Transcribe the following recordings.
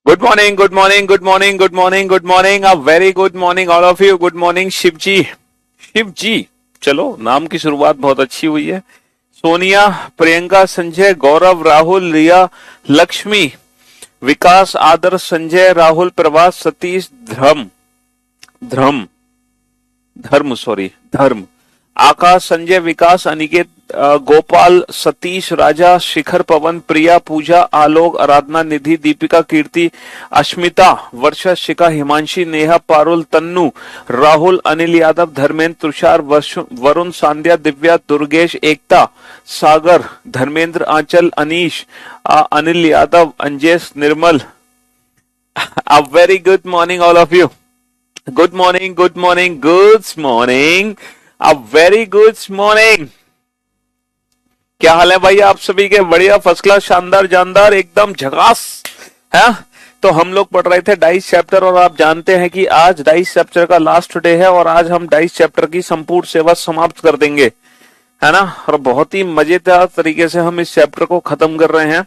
Good morning, good morning, good morning, good morning, good morning, a very good morning all of you. Good morning Shiv ji. Shiv ji, चलो नाम की शुरुआत बहुत अच्छी हुई है। सोनिया, प्रियंका, संजय, गौरव, राहुल, रिया, लक्ष्मी, विकास, आदर्श, संजय, राहुल, प्रभास, सतीश, धर्म, धर्म, Dharm, sorry, Dharm, Akash, Sanjay, Vikas, Aniket, Gopal, Satish, Raja, Shikhar, Pawan, Priya, Pooja, Alok, Aradhana, Nidhi, Deepika, Kirti, Ashmita, Varsha, Shikha, Himanshi, Neha, Parul, Tannu, Rahul, Anil Yadav, Dharmendra, Tushar, Varun, Sandhya, Divya, Durgesh, Ekta, Sagar, Dharmendra, Anchal, Anish, Anil Yadav, Anjesh, Nirmal. A very good morning all of you. Good morning, good morning, good morning, a very good morning. क्या हाल है भाई आप सभी के? बढ़िया, फर्स्ट क्लास, शानदार, जानदार, एकदम झकास है। तो हम लोग पढ़ रहे थे डाइस चैप्टर, और आप जानते हैं कि आज डाइस चैप्टर का लास्ट डे है और आज हम डाइस चैप्टर की संपूर्ण सेवा समाप्त कर देंगे, है ना। और बहुत ही मजेदार तरीके से हम इस चैप्टर को खत्म कर रहे हैं।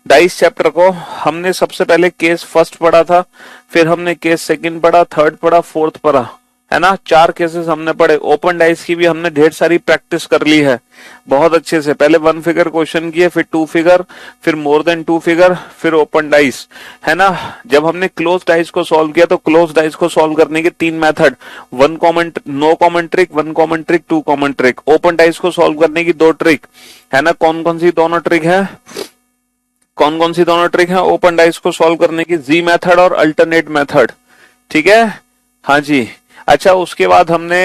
डाइस चैप्टर को हमने सबसे पहले केस फर्स्ट पढ़ा था, फिर हमने केस सेकंड पढ़ा, थर्ड पढ़ा, फोर्थ पढ़ा, है ना। 4 केसेस हमने पढ़े। ओपन डाइस की भी हमने ढेर सारी प्रैक्टिस कर ली है बहुत अच्छे से। पहले 1 फिगर क्वेश्चन किए, फिर 2 फिगर, फिर मोर देन 2 फिगर, फिर ओपन डाइस, है ना। जब हमने क्लोज डाइस को सॉल्व किया तो क्लोज डाइस को सॉल्व करने के 3 method, 1 common, no common trick, 1 common trick, 2 common trick. Open dice को सॉल्व करने की 2 ट्रिक, है ना। कौन कौन सी दोनों ट्रिक है? कौन कौन सी दोनों ट्रिक है ओपन डाइस को सॉल्व करने की? जी मेथड और अल्टरनेट मेथड, ठीक है। हाँ जी। अच्छा, उसके बाद हमने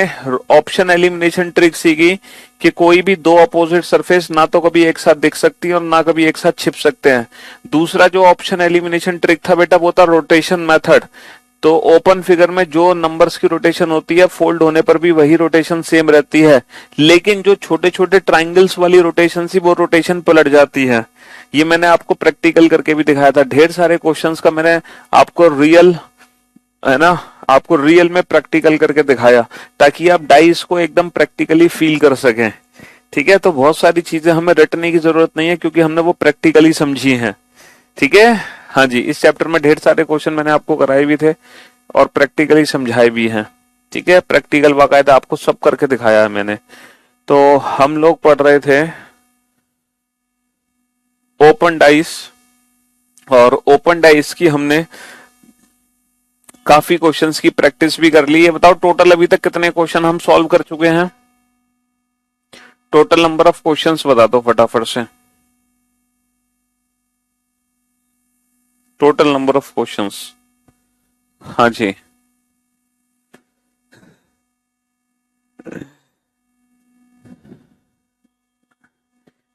ऑप्शन एलिमिनेशन ट्रिक सीखी कि कोई भी दो अपोजिट सरफेस ना तो कभी एक साथ दिख सकती है और ना कभी एक साथ छिप सकते हैं। दूसरा जो ऑप्शन एलिमिनेशन ट्रिक था बेटा, वो था रोटेशन मेथड। तो ओपन फिगर में जो नंबर्स की रोटेशन होती है, फोल्ड होने पर भी वही रोटेशन सेम रहती है, लेकिन जो छोटे छोटे ट्राइंगल्स वाली रोटेशन थी वो रोटेशन पलट जाती है। ये मैंने आपको प्रैक्टिकल करके भी दिखाया था। ढेर सारे क्वेश्चंस का मैंने आपको रियल, है ना, आपको रियल में प्रैक्टिकल करके दिखाया, ताकि आप डाइस को एकदम प्रैक्टिकली फील कर सकें, ठीक है। तो बहुत सारी चीजें हमें रटने की जरूरत नहीं है, क्योंकि हमने वो प्रैक्टिकली समझी हैं, ठीक है। हाँ जी, इस चैप्टर में ढेर सारे क्वेश्चन मैंने आपको कराए भी थे और प्रैक्टिकली समझाए भी हैं, ठीक है। प्रैक्टिकल बाकायदा आपको सब करके दिखाया है मैंने। तो हम लोग पढ़ रहे थे ओपन डाइस, और ओपन डाइस की हमने काफी क्वेश्चंस की प्रैक्टिस भी कर ली है। बताओ टोटल अभी तक कितने क्वेश्चन हम सॉल्व कर चुके हैं? टोटल नंबर ऑफ क्वेश्चंस बता दो फटाफट से। टोटल नंबर ऑफ क्वेश्चंस, हाँ जी।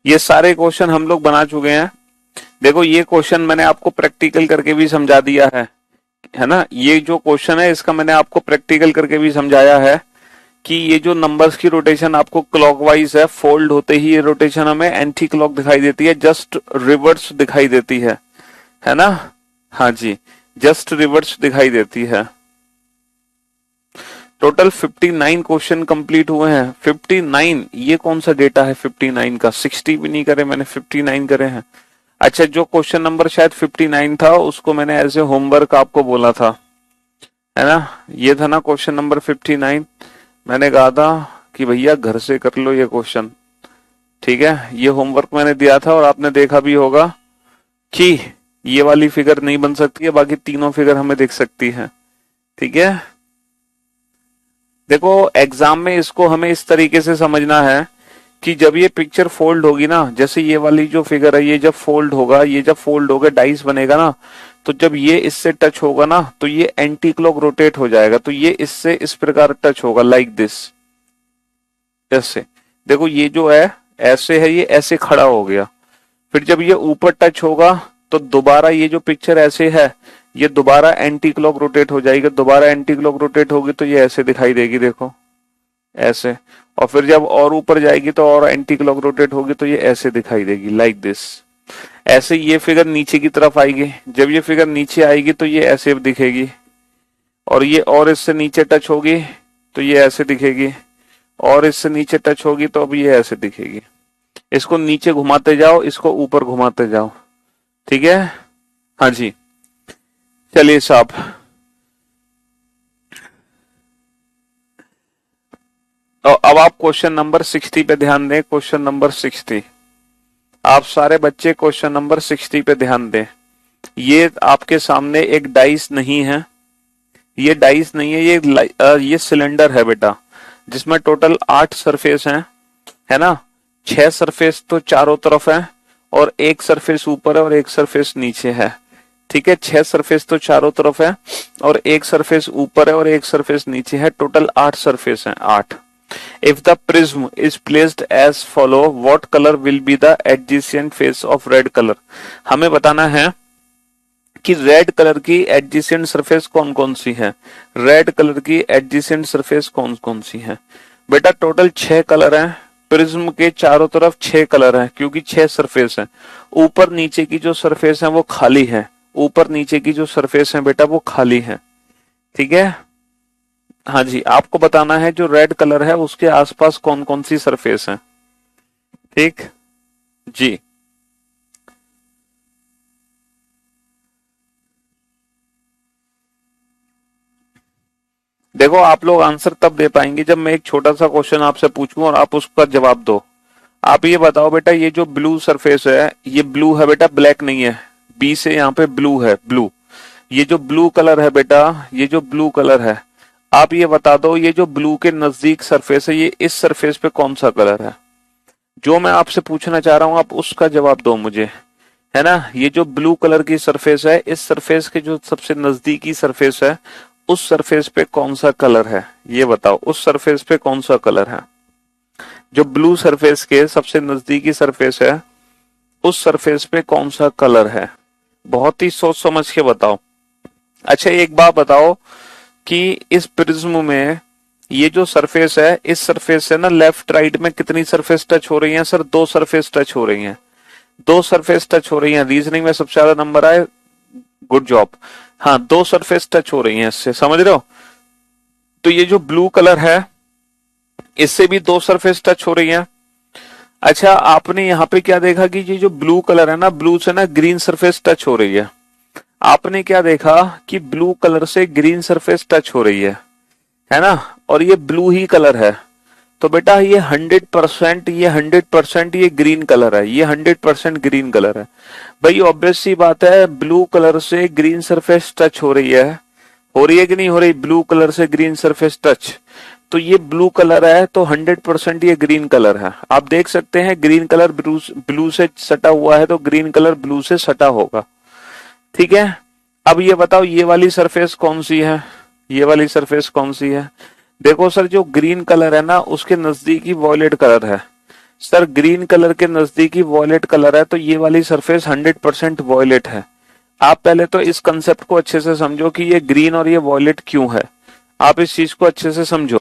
ये सारे क्वेश्चन हम लोग बना चुके हैं। देखो, ये क्वेश्चन मैंने आपको प्रैक्टिकल करके भी समझा दिया है ना। ये जो क्वेश्चन है इसका मैंने आपको प्रैक्टिकल करके भी समझाया है कि ये जो नंबर्स की रोटेशन आपको क्लॉकवाइज है, फोल्ड होते ही ये रोटेशन हमें एंटी क्लॉक दिखाई देती है, जस्ट रिवर्स दिखाई देती है ना। हाँ जी, जस्ट रिवर्स दिखाई देती है। टोटल 59 क्वेश्चन कंप्लीट हुए हैं। 59, ये कौन सा डेटा है 59 का? 60 भी नहीं करे मैंने, 59 करे हैं। अच्छा, जो क्वेश्चन नंबर शायद 59 था उसको मैंने एज ए होमवर्क आपको बोला था, है ना। ये था ना क्वेश्चन नंबर 59। मैंने कहा था कि भैया घर से कर लो ये क्वेश्चन, ठीक है। ये होमवर्क मैंने दिया था और आपने देखा भी होगा कि ये वाली फिगर नहीं बन सकती है, बाकी तीनों फिगर हमें दिख सकती है, ठीक है। देखो, एग्जाम में इसको हमें इस तरीके से समझना है कि जब ये पिक्चर फोल्ड होगी ना, जैसे ये वाली जो फिगर है, ये जब फोल्ड होगा, ये जब फोल्ड होगा डाइस बनेगा ना, तो जब ये इससे टच होगा ना तो ये एंटी क्लॉक रोटेट हो जाएगा। तो ये इससे इस प्रकार टच होगा, लाइक दिस, ऐसे। देखो, ये जो है ऐसे है, ये ऐसे खड़ा हो गया। फिर जब ये ऊपर टच होगा तो दोबारा ये जो पिक्चर ऐसे है, ये दोबारा एंटी क्लॉक रोटेट हो जाएगी। दोबारा एंटी क्लॉक रोटेट होगी तो ये ऐसे दिखाई देगी, देखो ऐसे। और फिर जब और ऊपर जाएगी तो और एंटी क्लॉक रोटेट होगी तो ये ऐसे दिखाई देगी, लाइक दिस। ऐसे ये फिगर नीचे की तरफ आएगी। जब ये फिगर नीचे आएगी तो ये ऐसे दिखेगी, और ये और इससे नीचे टच होगी तो ये ऐसे दिखेगी, और इससे नीचे टच होगी तो अब ये ऐसे दिखेगी। इसको नीचे घुमाते जाओ, इसको ऊपर घुमाते जाओ, ठीक है। हाँ जी, चलिए साहब, तो अब आप क्वेश्चन नंबर 60 पे ध्यान दें। क्वेश्चन नंबर 60, आप सारे बच्चे क्वेश्चन नंबर 60 पे ध्यान दें। ये आपके सामने एक डाइस नहीं है, ये डाइस नहीं है, ये सिलेंडर है बेटा, जिसमें टोटल 8 सरफेस हैं, है ना। 6 सरफेस तो चारों तरफ है, और एक सरफेस ऊपर है और एक सरफेस नीचे है। ठीक है, 6 सरफेस तो चारों तरफ है और एक सरफेस ऊपर है और एक सरफेस नीचे है। टोटल 8 सरफेस हैं, 8। If the prism is placed as follow, what colour will be the adjacent face of red colour. हमें बताना है कि रेड कलर की एडजेसेंट सरफेस कौन कौन सी है। रेड कलर की एडजेसेंट सरफेस कौन कौन सी है बेटा। टोटल 6 कलर हैं, प्रिज्म के चारों तरफ 6 कलर हैं, क्योंकि 6 सरफेस हैं। ऊपर नीचे की जो सरफेस है वो खाली है, ऊपर नीचे की जो सरफेस है बेटा वो खाली है। ठीक है, हाँ जी, आपको बताना है जो रेड कलर है उसके आसपास कौन कौन सी सरफेस है। ठीक जी, देखो आप लोग आंसर तब दे पाएंगे जब मैं एक छोटा सा क्वेश्चन आपसे पूछूं और आप उसका जवाब दो। आप ये बताओ बेटा, ये जो ब्लू सरफेस है ये ब्लू है बेटा, ब्लैक नहीं है। बी से यहाँ पे ब्लू है, ब्लू। ये जो ब्लू कलर है बेटा, ये जो ब्लू कलर है, आप ये बता दो ये जो ब्लू के नजदीक सरफेस है, ये इस सरफेस पे कौन सा कलर है। जो मैं आपसे पूछना चाह रहा हूं आप उसका जवाब दो मुझे, है ना। ये जो ब्लू कलर की सरफेस है, इस सरफेस के जो सबसे नजदीकी सरफेस है, उस सरफेस पे कौन सा कलर है, ये बताओ। उस सरफेस पे कौन सा कलर है, जो ब्लू सरफेस के सबसे नजदीकी सरफेस है, उस सरफेस पे कौन सा कलर है। बहुत ही सोच समझ के बताओ। अच्छा एक बात बताओ कि इस प्रिज्म में ये जो सरफेस है, इस सरफेस से ना लेफ्ट राइट में कितनी सरफेस टच हो रही है सर। 2 सरफेस टच हो रही हैं, 2 सरफेस टच हो रही हैं। रीजनिंग में सबसे ज्यादा नंबर आए, गुड जॉब। हाँ, 2 सरफेस टच हो रही हैं इससे, समझ रहे हो। तो ये जो ब्लू कलर है, इससे भी 2 सरफेस टच हो रही हैं। अच्छा आपने यहाँ पे क्या देखा कि ये जो ब्लू कलर है ना, ब्लू से ना ग्रीन सरफेस टच हो रही है। आपने क्या देखा कि ब्लू कलर से ग्रीन सरफेस टच हो रही है ना। और ये ब्लू ही कलर है, तो बेटा ये 100%, ये 100% ये ग्रीन कलर है, ये 100% ग्रीन कलर है। भाई ऑब्वियस सी बात है, ब्लू कलर से ग्रीन सरफेस टच हो रही है कि नहीं हो रही, ब्लू कलर से ग्रीन सरफेस टच। तो ये ब्लू कलर है तो 100% ये ग्रीन कलर है। आप देख सकते हैं ग्रीन कलर ब्लू ब्लू से सटा हुआ है, तो ग्रीन कलर ब्लू से सटा होगा। ठीक है, अब ये बताओ ये वाली सरफेस कौन सी है, ये वाली सरफेस कौन सी है। देखो सर, जो ग्रीन कलर है ना उसके नजदीकी वॉयलेट कलर है। सर ग्रीन कलर के नजदीकी वॉयलेट कलर है, तो ये वाली सरफेस 100% वॉयलेट है। आप पहले तो इस कंसेप्ट को अच्छे से समझो कि ये ग्रीन और ये वॉयलेट क्यों है। आप इस चीज को अच्छे से समझो।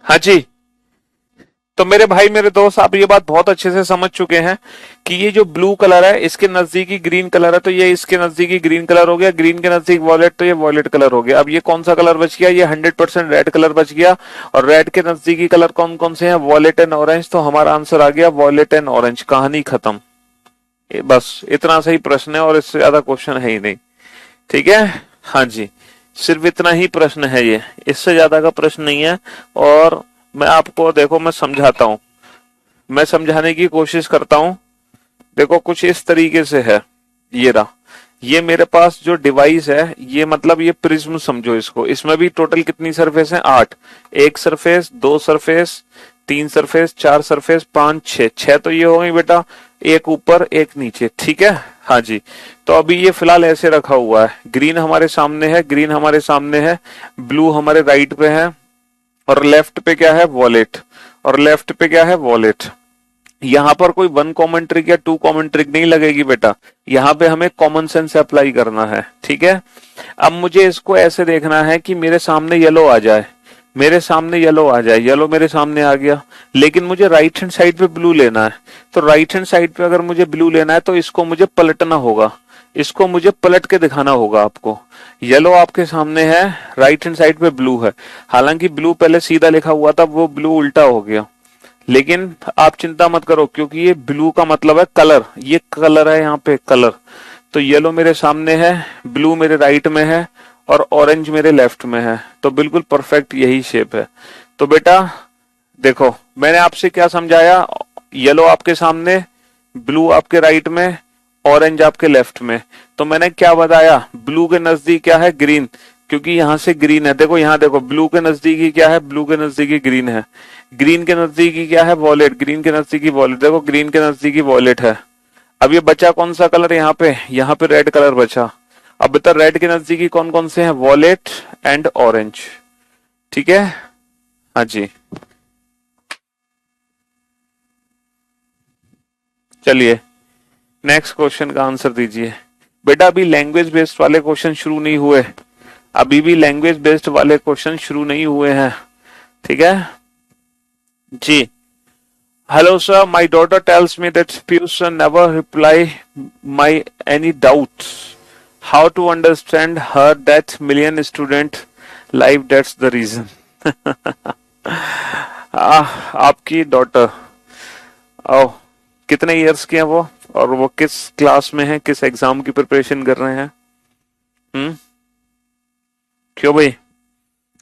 हाँ जी। तो मेरे भाई मेरे दोस्त आप ये बात बहुत अच्छे से समझ चुके हैं कि ये जो ब्लू कलर है इसके नजदीकी ग्रीन कलर है, तो ये इसके नजदीकी ग्रीन कलर हो गया, ग्रीन के नजदीक वॉलेट, तो ये वॉलेट कलर हो गया। अब ये कौन सा कलर बच गया? ये 100% रेड कलर बच गया। और रेड के नजदीकी कलर कौन कौन से हैं? Wallet and orange. तो हमारा आंसर आ गया वॉलेट एंड ऑरेंज। कहानी खत्म। बस इतना सही प्रश्न है और इससे ज्यादा क्वेश्चन है ही नहीं। ठीक है। हाँ जी, सिर्फ इतना ही प्रश्न है ये, इससे ज्यादा का प्रश्न नहीं है। और मैं आपको देखो मैं समझाता हूं, मैं समझाने की कोशिश करता हूं। देखो कुछ इस तरीके से है। ये रहा, ये मेरे पास जो डिवाइस है ये मतलब ये प्रिज्म समझो इसको। इसमें भी टोटल कितनी सरफेस है? 8। एक सरफेस, दो सरफेस, तीन सरफेस, चार सरफेस, पांच, छह। छह तो ये हो गई बेटा, एक ऊपर एक नीचे। ठीक है। हाँ जी। तो अभी ये फिलहाल ऐसे रखा हुआ है। ग्रीन हमारे सामने है, ग्रीन हमारे सामने है, ब्लू हमारे राइट पे है, और लेफ्ट पे क्या है? वॉलेट। और लेफ्ट पे क्या है? वॉलेट। यहाँ पर कोई वन कॉमन ट्रिक या टू कॉमन ट्रिक नहीं लगेगी बेटा, यहाँ पे हमें कॉमन सेंस अप्लाई करना है। ठीक है। अब मुझे इसको ऐसे देखना है कि मेरे सामने येलो आ जाए, मेरे सामने येलो आ जाए, येलो मेरे सामने आ गया, लेकिन मुझे राइट हैंड साइड पे ब्लू लेना है। तो राइट हैंड साइड पे अगर मुझे ब्लू लेना है तो इसको मुझे पलटना होगा, इसको मुझे पलट के दिखाना होगा आपको। येलो आपके सामने है, राइट हैंड साइड पे ब्लू है। हालांकि ब्लू पहले सीधा लिखा हुआ था, वो ब्लू उल्टा हो गया, लेकिन आप चिंता मत करो क्योंकि ये ब्लू का मतलब है कलर, ये कलर है यहाँ पे कलर। तो येलो मेरे सामने है, ब्लू मेरे राइट में है, और ऑरेंज मेरे लेफ्ट में है। तो बिल्कुल परफेक्ट यही शेप है। तो बेटा देखो मैंने आपसे क्या समझाया? येलो आपके सामने, ब्लू आपके राइट में, ऑरेंज आपके लेफ्ट में। तो मैंने क्या बताया? ब्लू के नजदीक क्या है? ग्रीन, क्योंकि यहां से ग्रीन है। देखो यहां देखो, ब्लू के नजदीकी क्या है? ब्लू के नजदीकी ग्रीन है। ग्रीन के नजदीकी क्या है? वॉलेट। ग्रीन के नजदीकी वॉलेट। देखो ग्रीन के नजदीकी वॉलेट है। अब ये बचा कौन सा कलर? यहाँ पे रेड कलर बचा। अब बता रेड के नजदीकी कौन कौन से हैं? Wallet and orange. ठीक है। हाँ जी। चलिए नेक्स्ट क्वेश्चन का आंसर दीजिए। बेटा अभी लैंग्वेज बेस्ड वाले क्वेश्चन शुरू नहीं हुए, अभी भी लैंग्वेज बेस्ड वाले क्वेश्चन शुरू नहीं हुए हैं। ठीक है जी। Hello sir, my daughter tells me that Piyush sir never reply my any doubts, how to understand her that million student live, that's the reason. आपकी डॉटर, ओ कितने इयर्स की है वो, और वो किस क्लास में है, किस एग्जाम की प्रिपरेशन कर रहे हैं? हम्म। क्यों भाई?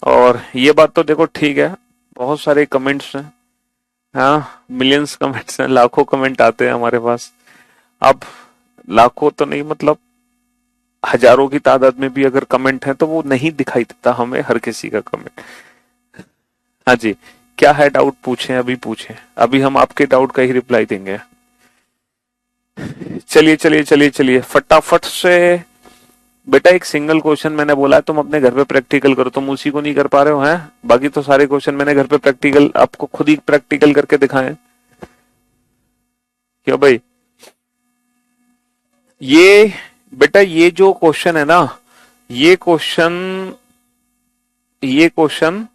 और ये बात तो देखो ठीक है, बहुत सारे कमेंट्स हैं। हाँ मिलियंस कमेंट्स हैं, लाखों कमेंट आते हैं हमारे पास। अब लाखों तो नहीं, मतलब हजारों की तादाद में भी अगर कमेंट है तो वो नहीं दिखाई देता हमें हर किसी का कमेंट। हाँ जी। क्या है डाउट? पूछें, अभी पूछें, अभी हम आपके डाउट का ही रिप्लाई देंगे। चलिए चलिए चलिए चलिए फटाफट से। बेटा एक सिंगल क्वेश्चन मैंने बोला है तुम अपने घर पे प्रैक्टिकल करो, तुम उसी को नहीं कर पा रहे हो हैं? बाकी तो सारे क्वेश्चन मैंने घर पे प्रैक्टिकल आपको खुद ही प्रैक्टिकल करके दिखाए। क्यों भाई? ये बेटा ये जो क्वेश्चन है ना, ये क्वेश्चन ये क्वेश्चन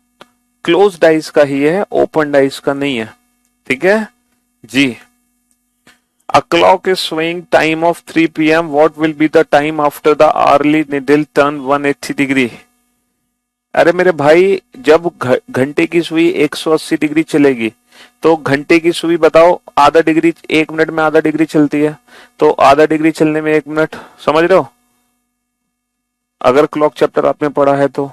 क्लोज डाइस का ही है, ओपन डाइस का नहीं है। ठीक है जी। A clock is swaying time of 3 p.m. What will be the time after the hourly needle turn 180 degree? अरे मेरे भाई जब घंटे की सुई 180 डिग्री चलेगी तो घंटे की सुई बताओ आधा डिग्री, 1 मिनट में आधा डिग्री चलती है, तो आधा डिग्री चलने में 1 मिनट, समझ रहे हो? अगर क्लॉक चैप्टर आपने पढ़ा है तो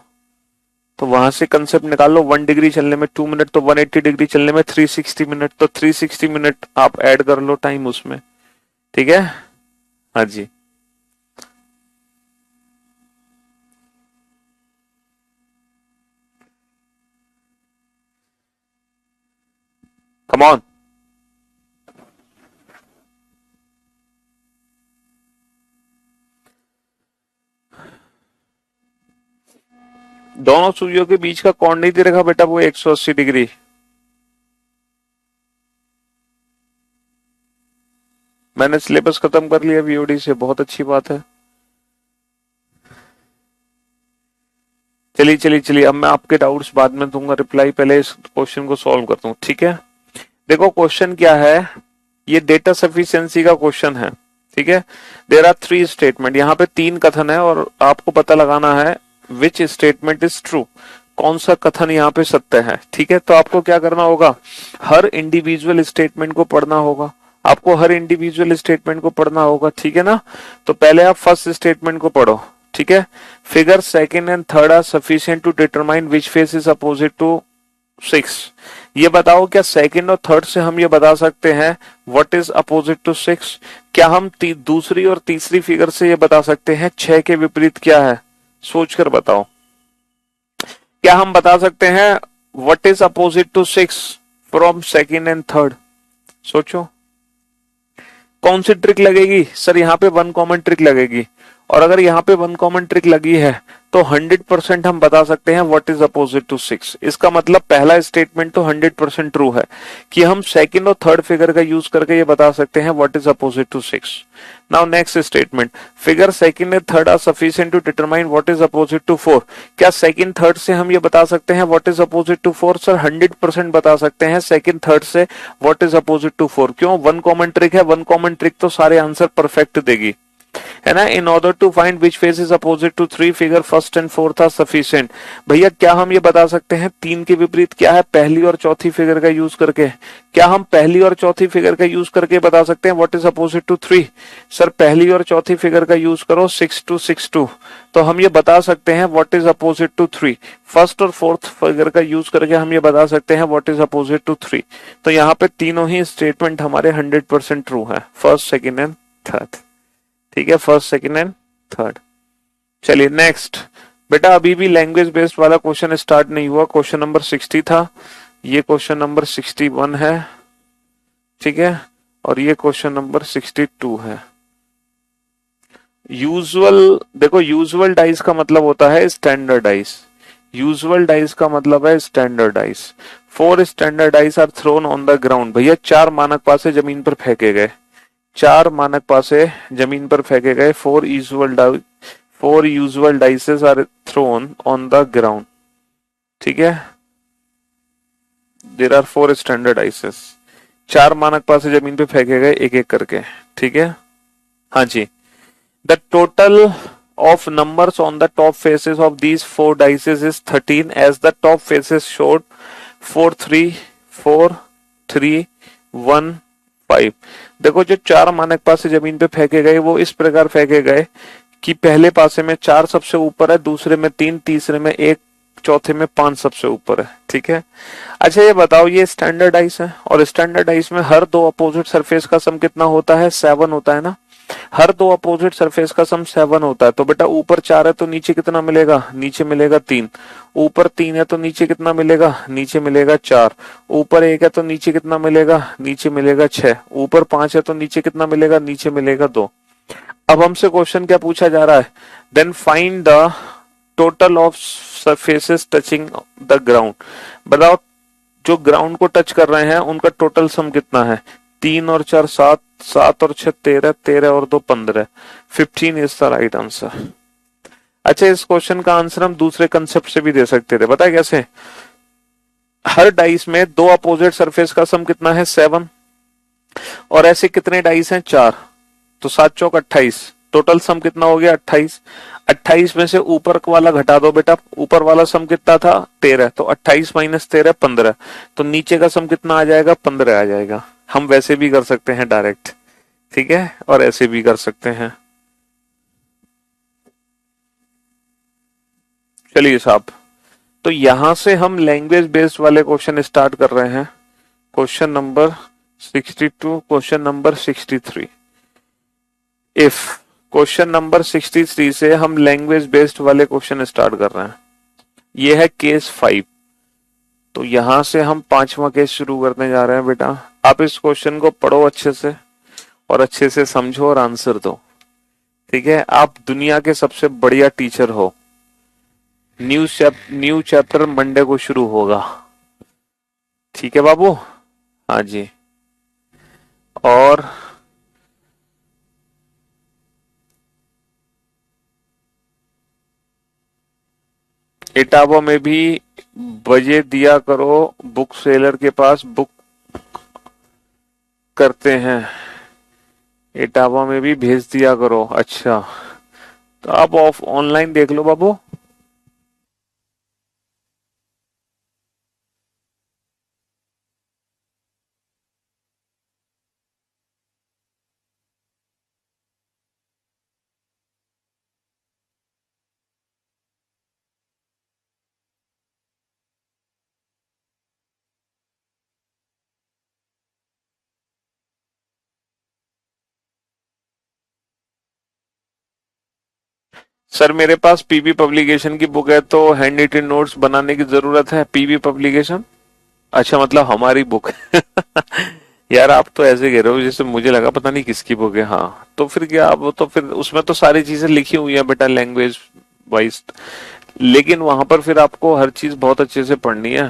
वहां से कंसेप्ट निकाल लो। 1 डिग्री चलने में 2 मिनट, तो 180 डिग्री चलने में 360 मिनट, तो 360 मिनट आप ऐड कर लो टाइम उसमें। ठीक है। हाँ जी। Come on. दोनों सुइयों के बीच का कोण नहीं दे रखा बेटा, वो 180 डिग्री। मैंने सिलेबस खत्म कर लिया वीओडी से, बहुत अच्छी बात है। चलिए चलिए चलिए, अब मैं आपके डाउट्स बाद में दूंगा रिप्लाई, पहले इस क्वेश्चन को सॉल्व करता हूँ, ठीक है। देखो क्वेश्चन क्या है, ये डेटा सफिशिएंसी का क्वेश्चन है, ठीक है। देयर आर 3 स्टेटमेंट, यहाँ पे 3 कथन है और आपको पता लगाना है विच स्टेटमेंट इज ट्रू, कौन सा कथन यहाँ पे सत्य है, ठीक है। तो आपको क्या करना होगा, हर इंडिविजुअल स्टेटमेंट को पढ़ना होगा, आपको हर इंडिविजुअल स्टेटमेंट को पढ़ना होगा, ठीक है ना। तो पहले आप फर्स्ट स्टेटमेंट को पढ़ो, ठीक है। Figure second and third are sufficient to determine which face is opposite to 6। ये बताओ क्या सेकंड और थर्ड से हम ये बता सकते हैं व्हाट इज अपोजिट टू 6? क्या हम दूसरी और तीसरी फिगर से ये बता सकते हैं 6 के विपरीत क्या है? सोचकर बताओ, क्या हम बता सकते हैं what is opposite to 6 from second and third? सोचो कौन सी ट्रिक लगेगी सर, यहाँ पे वन कॉमन ट्रिक लगेगी, और अगर यहाँ पे वन कॉमन ट्रिक लगी है तो 100% हम बता सकते हैं व्हाट इज अपोजिट टू 6। इसका मतलब पहला स्टेटमेंट तो 100% ट्रू है कि हम सेकंड और थर्ड फिगर का यूज करके ये बता सकते हैं what is opposite to 6। Now next statement, figure second and third are sufficient to determine what is opposite to 4। क्या सेकंड थर्ड से हम ये बता सकते हैं what is opposite to 4? Sir 100% बता सकते हैं सेकंड थर्ड से व्हाट इज अपोजिट टू 4। क्यों? वन कॉमन ट्रिक है, वन कॉमन ट्रिक तो सारे आंसर परफेक्ट देगी, है ना। In order to find which face is opposite to 3 figure first and fourth are sufficient. भैया क्या हम ये बता सकते हैं 3 के विपरीत क्या है पहली और चौथी फिगर का यूज करके? क्या हम पहली और चौथी फिगर का यूज करके बता सकते हैं what is opposite to 3? Sir पहली और चौथी फिगर का यूज करो 6 2 6 2, तो हम ये बता सकते हैं what is opposite to 3। First और फोर्थ फिगर का यूज करके हम ये बता सकते हैं व्हाट इज अपोजिट टू 3। तो यहाँ पे तीनों ही स्टेटमेंट हमारे 100% ट्रू है, फर्स्ट सेकेंड एंड थर्ड, ठीक है, फर्स्ट सेकेंड एंड थर्ड। चलिए नेक्स्ट, बेटा अभी भी लैंग्वेज बेस्ड वाला क्वेश्चन स्टार्ट नहीं हुआ, क्वेश्चन नंबर 60 था, ये क्वेश्चन नंबर 61 है, ठीक है, और ये क्वेश्चन नंबर 62 है। यूजुअल, देखो यूजुअल डाइस का मतलब होता है स्टैंडर्डाइज, यूजुअल डाइस का मतलब है standardize. 4 standard dice are thrown on the ground. भैया 4 मानक पासे जमीन पर फेंके गए, 4 मानक पासे जमीन पर फेंके गए। 4 usual dices are thrown on the ground, ठीक है। देयर आर 4 स्टैंडर्ड डाइसेस, 4 मानक पासे जमीन पे फेंके गए एक एक करके, ठीक है। हाँ जी, the total of numbers on the top faces of these 4 dices is 13 as the top faces showed 4 3 4 3 1 5। देखो जो 4 मानक पासे जमीन पे फेंके गए वो इस प्रकार फेंके गए कि पहले पासे में 4 सबसे ऊपर है, दूसरे में 3, तीसरे में 1, चौथे में 5 सबसे ऊपर है, ठीक है। अच्छा ये बताओ, ये स्टैंडर्डाइज है और स्टैंडर्डाइज में हर दो अपोजिट सरफेस का सम कितना होता है? 7 होता है ना। हर दो अपोजिट सरफेस का सम 7 होता है, तो बेटा ऊपर 4 है तो नीचे कितना मिलेगा? नीचे मिलेगा 3। ऊपर 3 है तो नीचे कितना मिलेगा? नीचे मिलेगा 4। ऊपर 1 है तो नीचे कितना मिलेगा? नीचे मिलेगा 6। ऊपर 5 है तो नीचे कितना मिलेगा? नीचे मिलेगा 2। अब हमसे क्वेश्चन क्या पूछा जा रहा है? Then find the total of surfaces touching the ground. बताओ जो ग्राउंड को टच कर रहे हैं उनका टोटल सम कितना है? 3 और 4 7, 7 और 6 13, 13 और 2 15, 15 इज द राइट आंसर। अच्छा इस क्वेश्चन का आंसर हम दूसरे कंसेप्ट से भी दे सकते थे, पता है कैसे? हर डाइस में दो अपोजिट सरफेस का सम कितना है? 7, और ऐसे कितने डाइस हैं? 4, तो 7 चौक 28, टोटल सम कितना हो गया? 28। 28 में से ऊपर वाला घटा दो बेटा, ऊपर वाला सम कितना था? 13, तो 28 माइनस 13 15, तो नीचे का सम कितना आ जाएगा? 15 आ जाएगा। हम वैसे भी कर सकते हैं डायरेक्ट, ठीक है, और ऐसे भी कर सकते हैं। चलिए साहब, तो यहां से हम लैंग्वेज बेस्ड वाले क्वेश्चन स्टार्ट कर रहे हैं। Question number 62, question number 63। If question number 63 से हम लैंग्वेज बेस्ड वाले क्वेश्चन स्टार्ट कर रहे हैं, ये है केस 5। तो यहां से हम 5वां केस शुरू करने जा रहे हैं। बेटा आप इस क्वेश्चन को पढ़ो अच्छे से और अच्छे से समझो और आंसर दो, ठीक है। आप दुनिया के सबसे बढ़िया टीचर हो। न्यू चैप्टर मंडे को शुरू होगा, ठीक है बाबू? हाँ जी। और इटावा में भी बजे दिया करो, बुक सेलर के पास बुक करते हैं। इटावा में भी भेज दिया करो। अच्छा, तो आप ऑफ ऑनलाइन देख लो बाबू। सर मेरे पास पीबी पब्लिकेशन की बुक है, तो हैंड रिटन नोट्स बनाने की जरूरत है? पीबी पब्लिकेशन, अच्छा मतलब हमारी बुक यार आप तो ऐसे कह रहे हो जैसे मुझे लगा पता नहीं किसकी बुक है। हाँ तो फिर क्या, वो तो फिर उसमें तो सारी चीजें लिखी हुई है बेटा, लैंग्वेज वाइज। लेकिन वहां पर फिर आपको हर चीज बहुत अच्छे से पढ़नी है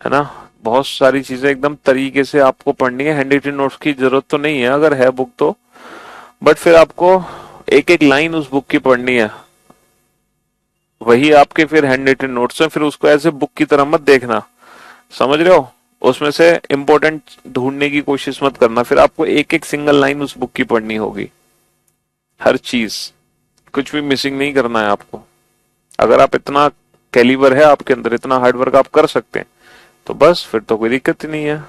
ना। बहुत सारी चीजें एकदम तरीके से आपको पढ़नी है। हैंड रिटन नोट्स की जरूरत तो नहीं है अगर है बुक तो, बट फिर आपको एक एक लाइन उस बुक की पढ़नी है। वही आपके फिर हैंड रिटन नोट्स हैं, फिर उसको ऐसे बुक की तरह मत देखना, समझ रहे हो। उसमें से इंपॉर्टेंट ढूंढने की कोशिश मत करना, फिर आपको एक एक सिंगल लाइन उस बुक की पढ़नी होगी। हर चीज, कुछ भी मिसिंग नहीं करना है आपको। अगर आप इतना कैलिबर है आपके अंदर, इतना हार्डवर्क आप कर सकते हैं, तो बस फिर तो कोई दिक्कत ही नहीं है।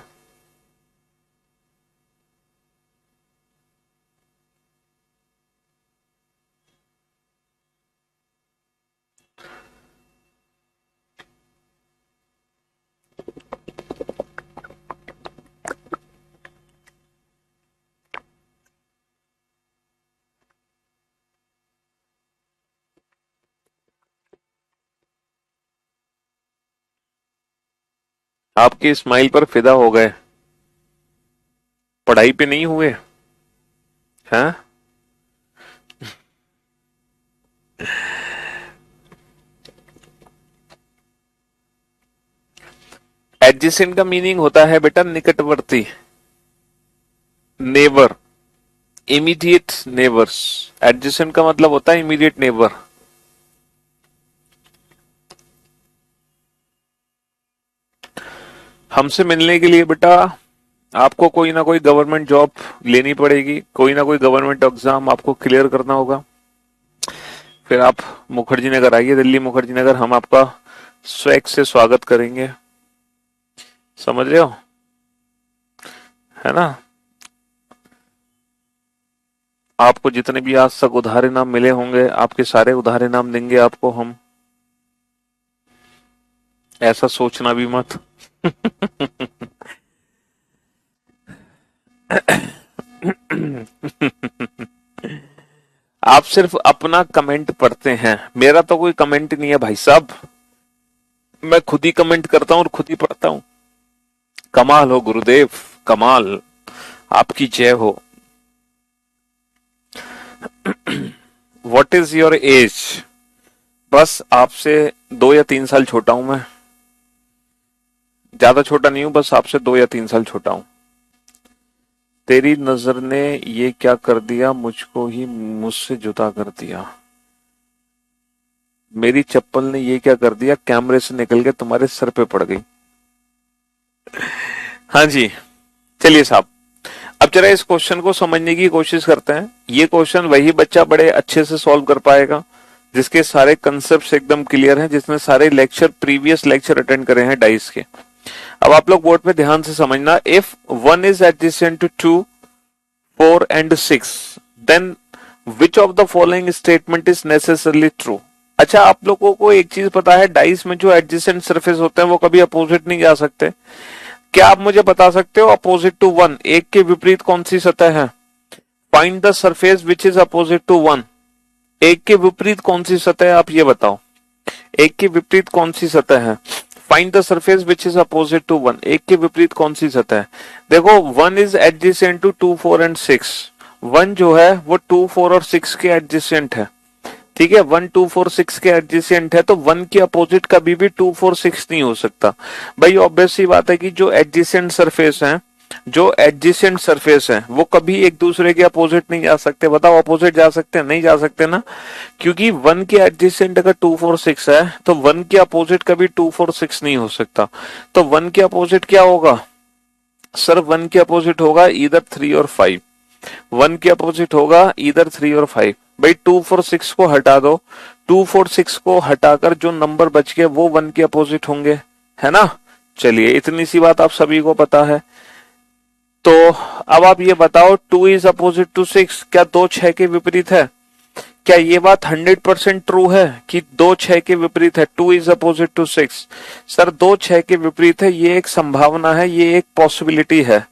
आपकी स्माइल पर फिदा हो गए, पढ़ाई पे नहीं हुए हैं। एडजेसेंट का मीनिंग होता है बेटा निकटवर्ती, नेबर, इमीडिएट नेबर्स। एडजेसेंट का मतलब होता है इमीडिएट नेबर। हमसे मिलने के लिए बेटा आपको कोई ना कोई गवर्नमेंट जॉब लेनी पड़ेगी, कोई ना कोई गवर्नमेंट एग्जाम आपको क्लियर करना होगा। फिर आप मुखर्जी नगर आइए, दिल्ली मुखर्जी नगर, हम आपका स्वैग से स्वागत करेंगे, समझ रहे हो, है ना। आपको जितने भी आज तक उधारे नाम मिले होंगे, आपके सारे उधारे नाम देंगे आपको हम, ऐसा सोचना भी मत। आप सिर्फ अपना कमेंट पढ़ते हैं, मेरा तो कोई कमेंट नहीं है भाई साहब, मैं खुद ही कमेंट करता हूं और खुद ही पढ़ता हूं। कमाल हो गुरुदेव, कमाल, आपकी जय हो। What is your age? बस आपसे 2 या 3 साल छोटा हूं मैं, ज्यादा छोटा नहीं हूं, बस आपसे 2 या 3 साल छोटा हूं। तेरी नजर ने ये क्या कर दिया, मुझको ही मुझसे जुदा कर दिया। मेरी चप्पल ने ये क्या कर दिया, कैमरे से निकल के तुम्हारे सर पे पड़ गई। हाँ जी, चलिए साहब, अब जरा इस क्वेश्चन को समझने की कोशिश करते हैं। ये क्वेश्चन वही बच्चा बड़े अच्छे से सॉल्व कर पाएगा जिसके सारे कंसेप्ट एकदम क्लियर हैं, जिसने सारे लेक्चर, प्रीवियस लेक्चर अटेंड करे हैं डाइस के। अब आप लोग बोर्ड पे ध्यान से समझना। If 1 is adjacent to 2, 4 and 6, then which of the following statement is necessarily true. अच्छा, आप लोगों को एक चीज पता है, डाइस में जो एडजेसेंट सरफेस होते हैं वो कभी अपोजिट नहीं जा सकते। क्या आप मुझे बता सकते हो अपोजिट टू 1, एक के विपरीत कौन सी सतह है? Find the surface which is opposite to 1, एक के विपरीत कौन सी सतह है, आप ये बताओ। एक के विपरीत कौन सी सतह है? Find the surface which is opposite to 1, एक के विपरीत कौन सी सतह है? देखो 1 इज एडजेसेंट टू 2, 4 एंड 6। 1 जो है वो 2, 4 और 6 के एडजेसेंट है, ठीक है। 1, 2, 4, 6 के एडजेसेंट है, तो 1 के अपोजिट कभी भी 2, 4, 6 नहीं हो सकता। भाई ऑब्वियस सी बात है कि जो एडजेसेंट सरफेस है जो एडजेसेंट सरफेस है वो कभी एक दूसरे के अपोजिट नहीं जा सकते। बताओ अपोजिट जा सकते हैं? नहीं जा सकते ना, क्योंकि 1 के एडजेसेंट अगर 2 4 6 है तो 1 के अपोजिट कभी 2 4 6 नहीं हो सकता। तो 1 के अपोजिट क्या होगा सर? 1 के अपोजिट होगा इधर 3 और 5। 1 के अपोजिट होगा इधर 3 और 5। भाई 2 4 6 को हटा दो, 2 4 6 को हटाकर जो नंबर बच गए वो 1 के अपोजिट होंगे, है ना। चलिए इतनी सी बात आप सभी को पता है। तो अब आप ये बताओ 2 इज अपोजिट टू 6, क्या 2 6 के विपरीत है? क्या ये बात 100% ट्रू है कि 2 6 के विपरीत है? 2 इज अपोजिट टू 6 सर 2 6 के विपरीत है, ये एक संभावना है, ये एक पॉसिबिलिटी है।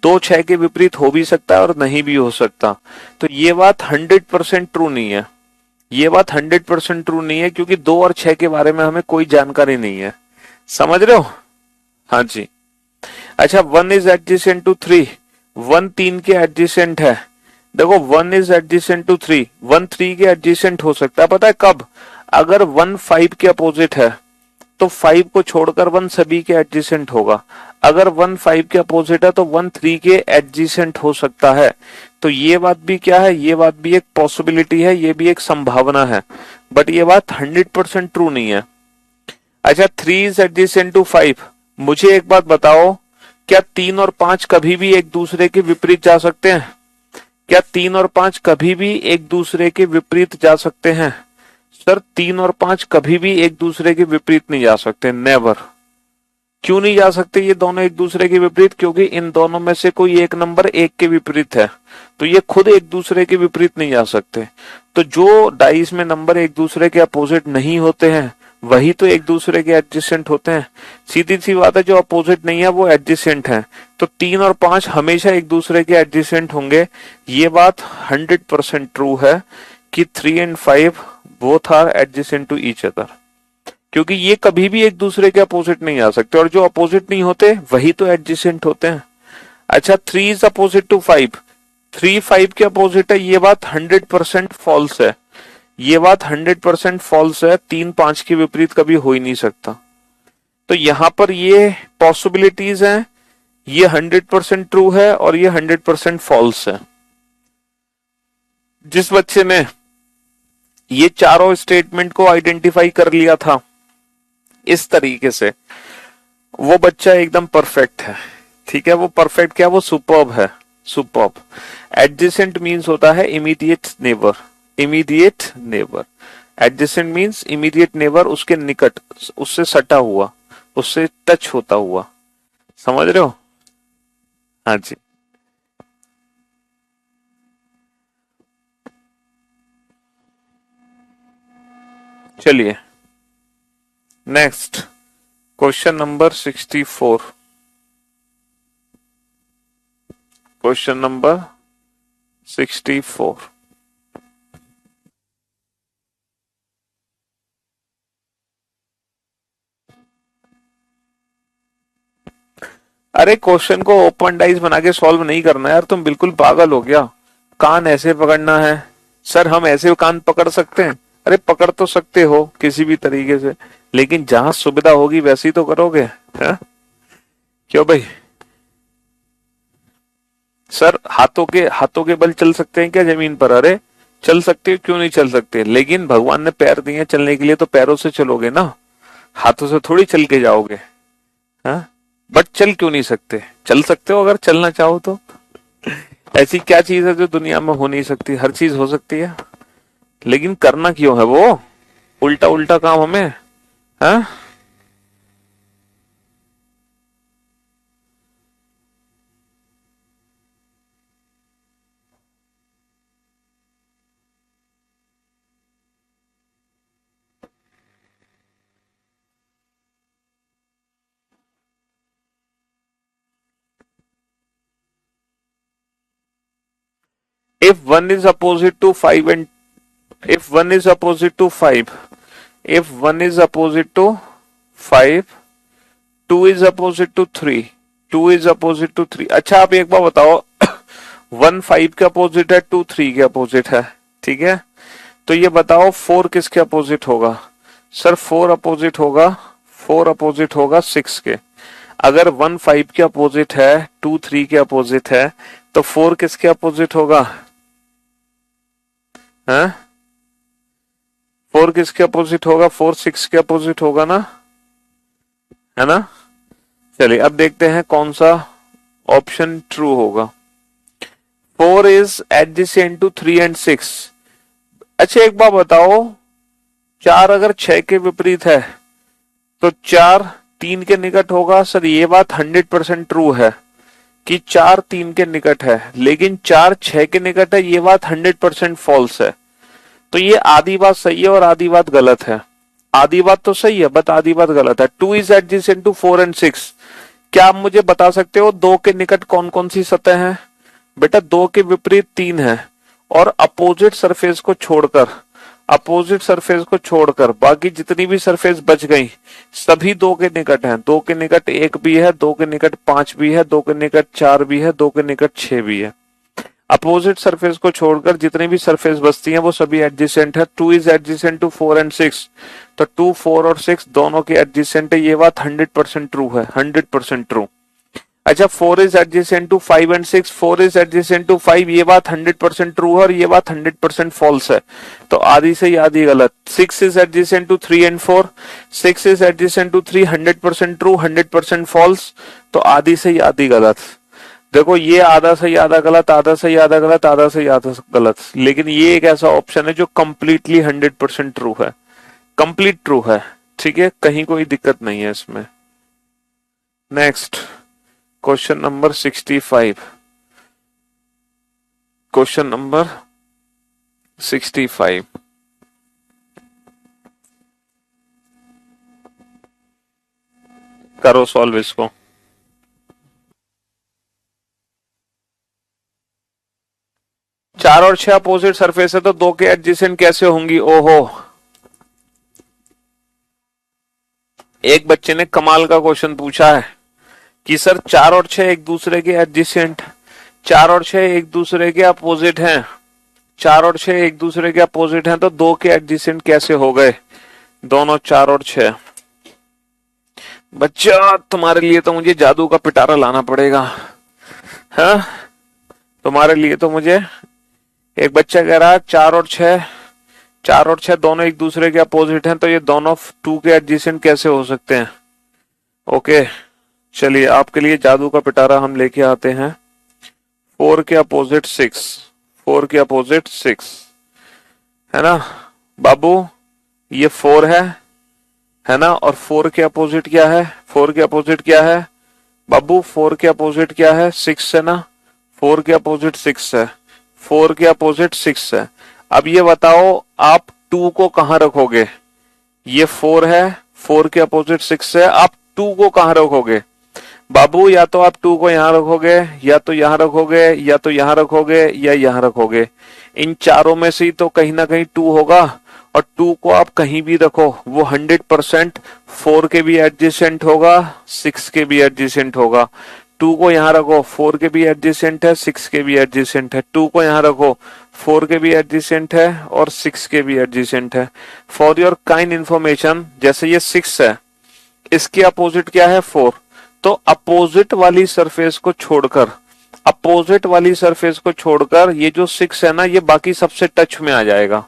2 6 के विपरीत हो भी सकता है और नहीं भी हो सकता। तो ये बात 100% ट्रू नहीं है, ये बात 100% ट्रू नहीं है, क्योंकि 2 और 6 के बारे में हमें कोई जानकारी नहीं है। समझ रहे हो? हाँ जी। अच्छा 1 इज एडजेसेंट टू 3, 1 3 के एडजेसेंट है। देखो 1 इज एडजेसेंट टू 3, 1 3 के एडजेसेंट हो सकता है। पता है कब? अगर 1 5 के अपोजिट है तो 5 को छोड़कर 1 सभी के एडजेसेंट होगा। अगर 1 5 के अपोजिट है तो 1 3 के एडजेसेंट हो सकता है। तो ये बात भी क्या है? ये बात भी एक पॉसिबिलिटी है, ये भी एक संभावना है, बट ये बात 100% ट्रू नहीं है। अच्छा 3 इज एडजेसेंट टू 5, मुझे एक बात बताओ, क्या 3 और 5 कभी भी एक दूसरे के विपरीत जा सकते हैं? क्या 3 और 5 कभी भी एक दूसरे के विपरीत जा सकते हैं? सर 3 और 5 कभी भी एक दूसरे के विपरीत नहीं जा सकते, नेवर। क्यों नहीं जा सकते ये दोनों एक दूसरे के विपरीत? क्योंकि इन दोनों में से कोई एक नंबर 1 के विपरीत है, तो ये खुद एक दूसरे के विपरीत नहीं जा सकते। तो जो डाइस में नंबर एक दूसरे के अपोजिट नहीं होते हैं वही तो एक दूसरे के एडजेसेंट होते हैं। सीधी सी बात है, जो अपोजिट नहीं है वो एडजेसेंट है। तो 3 और 5 हमेशा एक दूसरे के एडजेसेंट होंगे। ये बात 100% ट्रू है कि 3 and 5 both are adjacent to each other, क्योंकि ये कभी भी एक दूसरे के अपोजिट नहीं आ सकते, और जो अपोजिट नहीं होते वही तो एडजेसेंट होते हैं। अच्छा 3 इज अपोजिट टू 5, 3 5 के अपोजिट है, ये बात 100% फॉल्स है। ये बात 100% फॉल्स है, 3 5 के विपरीत कभी हो ही नहीं सकता। तो यहां पर ये पॉसिबिलिटीज हैं, ये 100% ट्रू है और ये 100% फॉल्स है। जिस बच्चे ने ये चारों स्टेटमेंट को आइडेंटिफाई कर लिया था इस तरीके से, वो बच्चा एकदम परफेक्ट है। ठीक है, वो परफेक्ट क्या, वो सुपर्ब है, सुपर्ब। एडजेसेंट मीन्स होता है immediate neighbour, immediate neighbour. Adjacent means immediate neighbour, उसके निकट, उससे सटा हुआ, उससे टच होता हुआ। समझ रहे हो? हाँ जी। चलिए next question number 64। Question number 64। अरे क्वेश्चन को ओपन डाइस बना के सॉल्व नहीं करना यार, तुम बिल्कुल पागल हो गया। कान ऐसे पकड़ना है? सर हम ऐसे कान पकड़ सकते हैं? अरे पकड़ तो सकते हो किसी भी तरीके से, लेकिन जहां सुविधा होगी वैसे ही तो करोगे, है? क्यों भाई? सर हाथों के बल चल सकते हैं क्या जमीन पर? अरे चल सकते हो, क्यों नहीं चल सकते, लेकिन भगवान ने पैर दिए चलने के लिए, तो पैरों से चलोगे ना, हाथों से थोड़ी चल के जाओगे। हाँ बट चल क्यों नहीं सकते? चल सकते हो अगर चलना चाहो तो। ऐसी क्या चीज है जो दुनिया में हो नहीं सकती? हर चीज हो सकती है, लेकिन करना क्यों है वो उल्टा उल्टा काम हमें, हाँ? If 1 is opposite to 5 and if 1 is opposite to 5, if 1 is opposite to 5, 2 is opposite to 3, 2 is opposite to 3। अच्छा आप एक बार बताओ 1 5 के अपोजिट है, 2 3 के अपोजिट है, ठीक है? तो ये बताओ 4 किसके अपोजिट होगा? सर 4 अपोजिट होगा, 4 अपोजिट होगा 6 के। अगर 1 5 के अपोजिट है, 2 3 के अपोजिट है, तो 4 किसके अपोजिट होगा? हैं? 4 किसके अपोजिट होगा? 4 6 के अपोजिट होगा ना, है ना? चलिए अब देखते हैं कौन सा ऑप्शन ट्रू होगा। 4 इज एडजेसेंट टू 3 एंड 6। अच्छा एक बात बताओ, 4 अगर 6 के विपरीत है तो 4 3 के निकट होगा। सर ये बात 100% ट्रू है कि 4 3 के निकट है, लेकिन 4 6 के निकट है, ये बात 100% फॉल्स है। तो ये आधी बात सही है और आधी बात गलत है। आधी बात तो सही है बट आधी बात गलत है। 2 इज एडजेसेंट टू 4 एंड 6। क्या आप मुझे बता सकते हो 2 के निकट कौन कौन सी सतह है? बेटा 2 के विपरीत 3 है, और अपोजिट सरफेस को छोड़कर बाकी जितनी भी सरफेस बच गई सभी 2 के निकट हैं। 2 के निकट 1 भी है, 2 के निकट 5 भी है, 2 के निकट 4 भी है, 2 के निकट 6 भी है। अपोजिट सरफेस को छोड़कर जितनी भी सरफेस बचती हैं वो सभी एडजेसेंट है। 2 इज एडजेसेंट टू 4 एंड 6, तो 2 4 और 6 दोनों के एडजेसेंट है। ये बात 100% ट्रू है, 100% ट्रू। अच्छा 4 is adjacent to 5 and 6, 4 is adjacent to 5, ये बात 100% ट्रू है और ये बात 100% फॉल्स है। तो आधी सही आधी गलत। 6 is adjacent to 3 and 4, 6 is adjacent to 3, 100% true, 100% false. तो आधी सही आधी गलत। देखो ये आधा सही आधा गलत, आधा सही आधा गलत, आधा सही आधा गलत, लेकिन ये एक ऐसा ऑप्शन है जो कंप्लीटली 100% ट्रू है, कंप्लीट ट्रू है। ठीक है, कहीं कोई दिक्कत नहीं है इसमें। Next question number 65। Question number 65 करो सॉल्व इसको। चार और 6 अपोजिट सरफेस है तो 2 के एडजेसेंट कैसे होंगी? ओहो, एक बच्चे ने कमाल का क्वेश्चन पूछा है कि सर 4 और 6 एक दूसरे के एडजेसेंट, 4 और 6 एक दूसरे के अपोजिट हैं, 4 और 6 एक दूसरे के अपोजिट हैं, तो 2 के एडजेसेंट कैसे हो गए दोनों 4 और 6? बच्चा तुम्हारे लिए तो मुझे जादू का पिटारा लाना पड़ेगा। हाँ तुम्हारे लिए तो मुझे, एक बच्चा कह रहा है 4 और 6 दोनों एक दूसरे के अपोजिट हैं, तो ये दोनों 2 के एडजेसेंट कैसे हो सकते हैं? ओके चलिए आपके लिए जादू का पिटारा हम लेके आते हैं। 4 के अपोजिट 6, 4 के अपोजिट 6 है ना बाबू, ये 4 है ना, और 4 के अपोजिट क्या है? 4 के अपोजिट क्या है बाबू? 4 के अपोजिट क्या है? 6 है ना, 4 के अपोजिट 6 है, 4 के अपोजिट 6 है। अब ये बताओ आप 2 को कहां रखोगे? ये 4 है, 4 के अपोजिट 6 है, आप 2 को कहां रखोगे बाबू? या तो आप 2 को यहां रखोगे, या तो यहां रखोगे, या तो यहां रखोगे, या यहां रखोगे। इन चारों में से तो कहीं ना कहीं 2 होगा, और 2 को आप कहीं भी रखो वो 100% 4 के भी एडजेसेंट होगा, 6 के भी एडजेसेंट होगा। 2 को यहां रखो, 4 के भी एडजेसेंट है, 6 के भी एडजेसेंट है। 2 को यहां रखो, 4 के भी एडजेसेंट है और 6 के भी एडजेसेंट है। फॉर योर काइंड इंफॉर्मेशन, जैसे ये 6 है, इसके अपोजिट क्या है? 4। तो अपोजिट वाली सरफेस को छोड़कर, अपोजिट वाली सरफेस को छोड़कर ये जो 6 है ना, ये बाकी सबसे टच में आ जाएगा।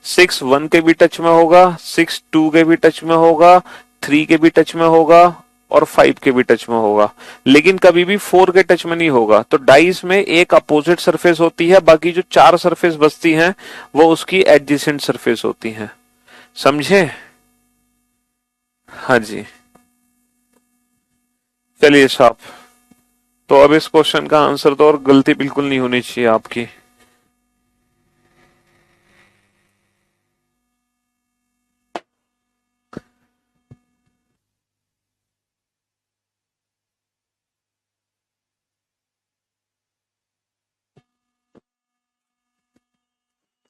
6 1 के भी टच में होगा, 6 2 के भी टच में होगा, 3 के भी टच में होगा और 5 के भी टच में होगा, लेकिन कभी भी 4 के टच में नहीं होगा। तो डाइस में एक अपोजिट सरफेस होती है, बाकी जो 4 सरफेस बचती हैं वो उसकी एडजेसेंट सरफेस होती हैं। समझे? हाँ जी चलिए साहब, तो अब इस क्वेश्चन का आंसर तो, और गलती बिल्कुल नहीं होनी चाहिए आपकी।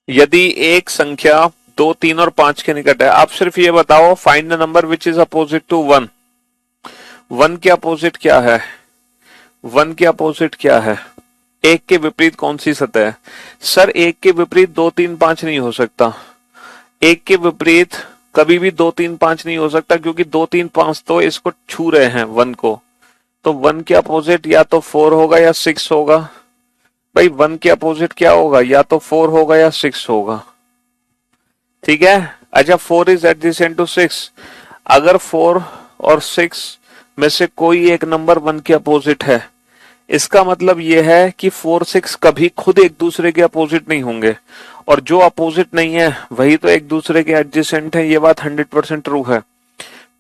यदि एक संख्या 2 3 और 5 के निकट है, आप सिर्फ ये बताओ find the number which is opposite to 1। 1 के अपोजिट क्या है? 1 के अपोजिट क्या है? 1 के विपरीत कौन सी सतह है? सर 1 के विपरीत 2 3 5 नहीं हो सकता। 1 के विपरीत कभी भी 2 3 5 नहीं हो सकता, क्योंकि 2 3 5 तो इसको छू रहे हैं 1 को। तो 1 के अपोजिट या तो 4 होगा या 6 होगा। भाई 1 के अपोजिट क्या होगा, या तो 4 होगा या 6 होगा। ठीक है। अच्छा 4 इज एडजेसेंट टू 6, अगर 4 और 6 में से कोई एक नंबर 1 के अपोजिट है, इसका मतलब यह है कि 4 6 कभी खुद एक दूसरे के अपोजिट नहीं होंगे, और जो अपोजिट नहीं है वही तो एक दूसरे के एडजेसेंट है। ये बात 100% ट्रू है।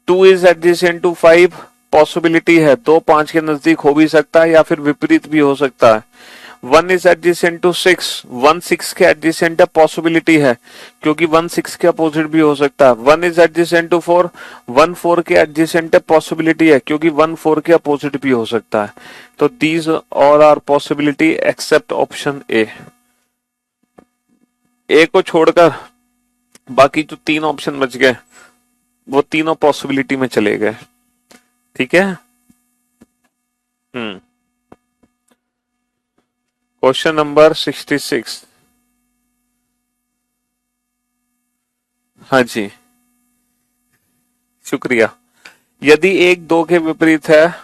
2 इज एडजेसेंट टू 5, पॉसिबिलिटी है, 2 5 के नजदीक हो भी सकता है या फिर विपरीत भी हो सकता है। 1 इज एडजेसेंट टू 6, 1 6 के एडजेसेंट है, पॉसिबिलिटी है, क्योंकि 1 6 के अपोजिट भी हो सकता है। 1 इज एडजेसेंट टू 4, 1 4 के एडजेसेंट है, पॉसिबिलिटी है, क्योंकि 1 4 के अपोजिट भी हो सकता है। तो these all are possibility except option A को छोड़कर बाकी जो 3 ऑप्शन बच गए वो तीनों पॉसिबिलिटी में चले गए। ठीक है। Question number 66। हाँ जी, शुक्रिया। यदि एक 2 के विपरीत है,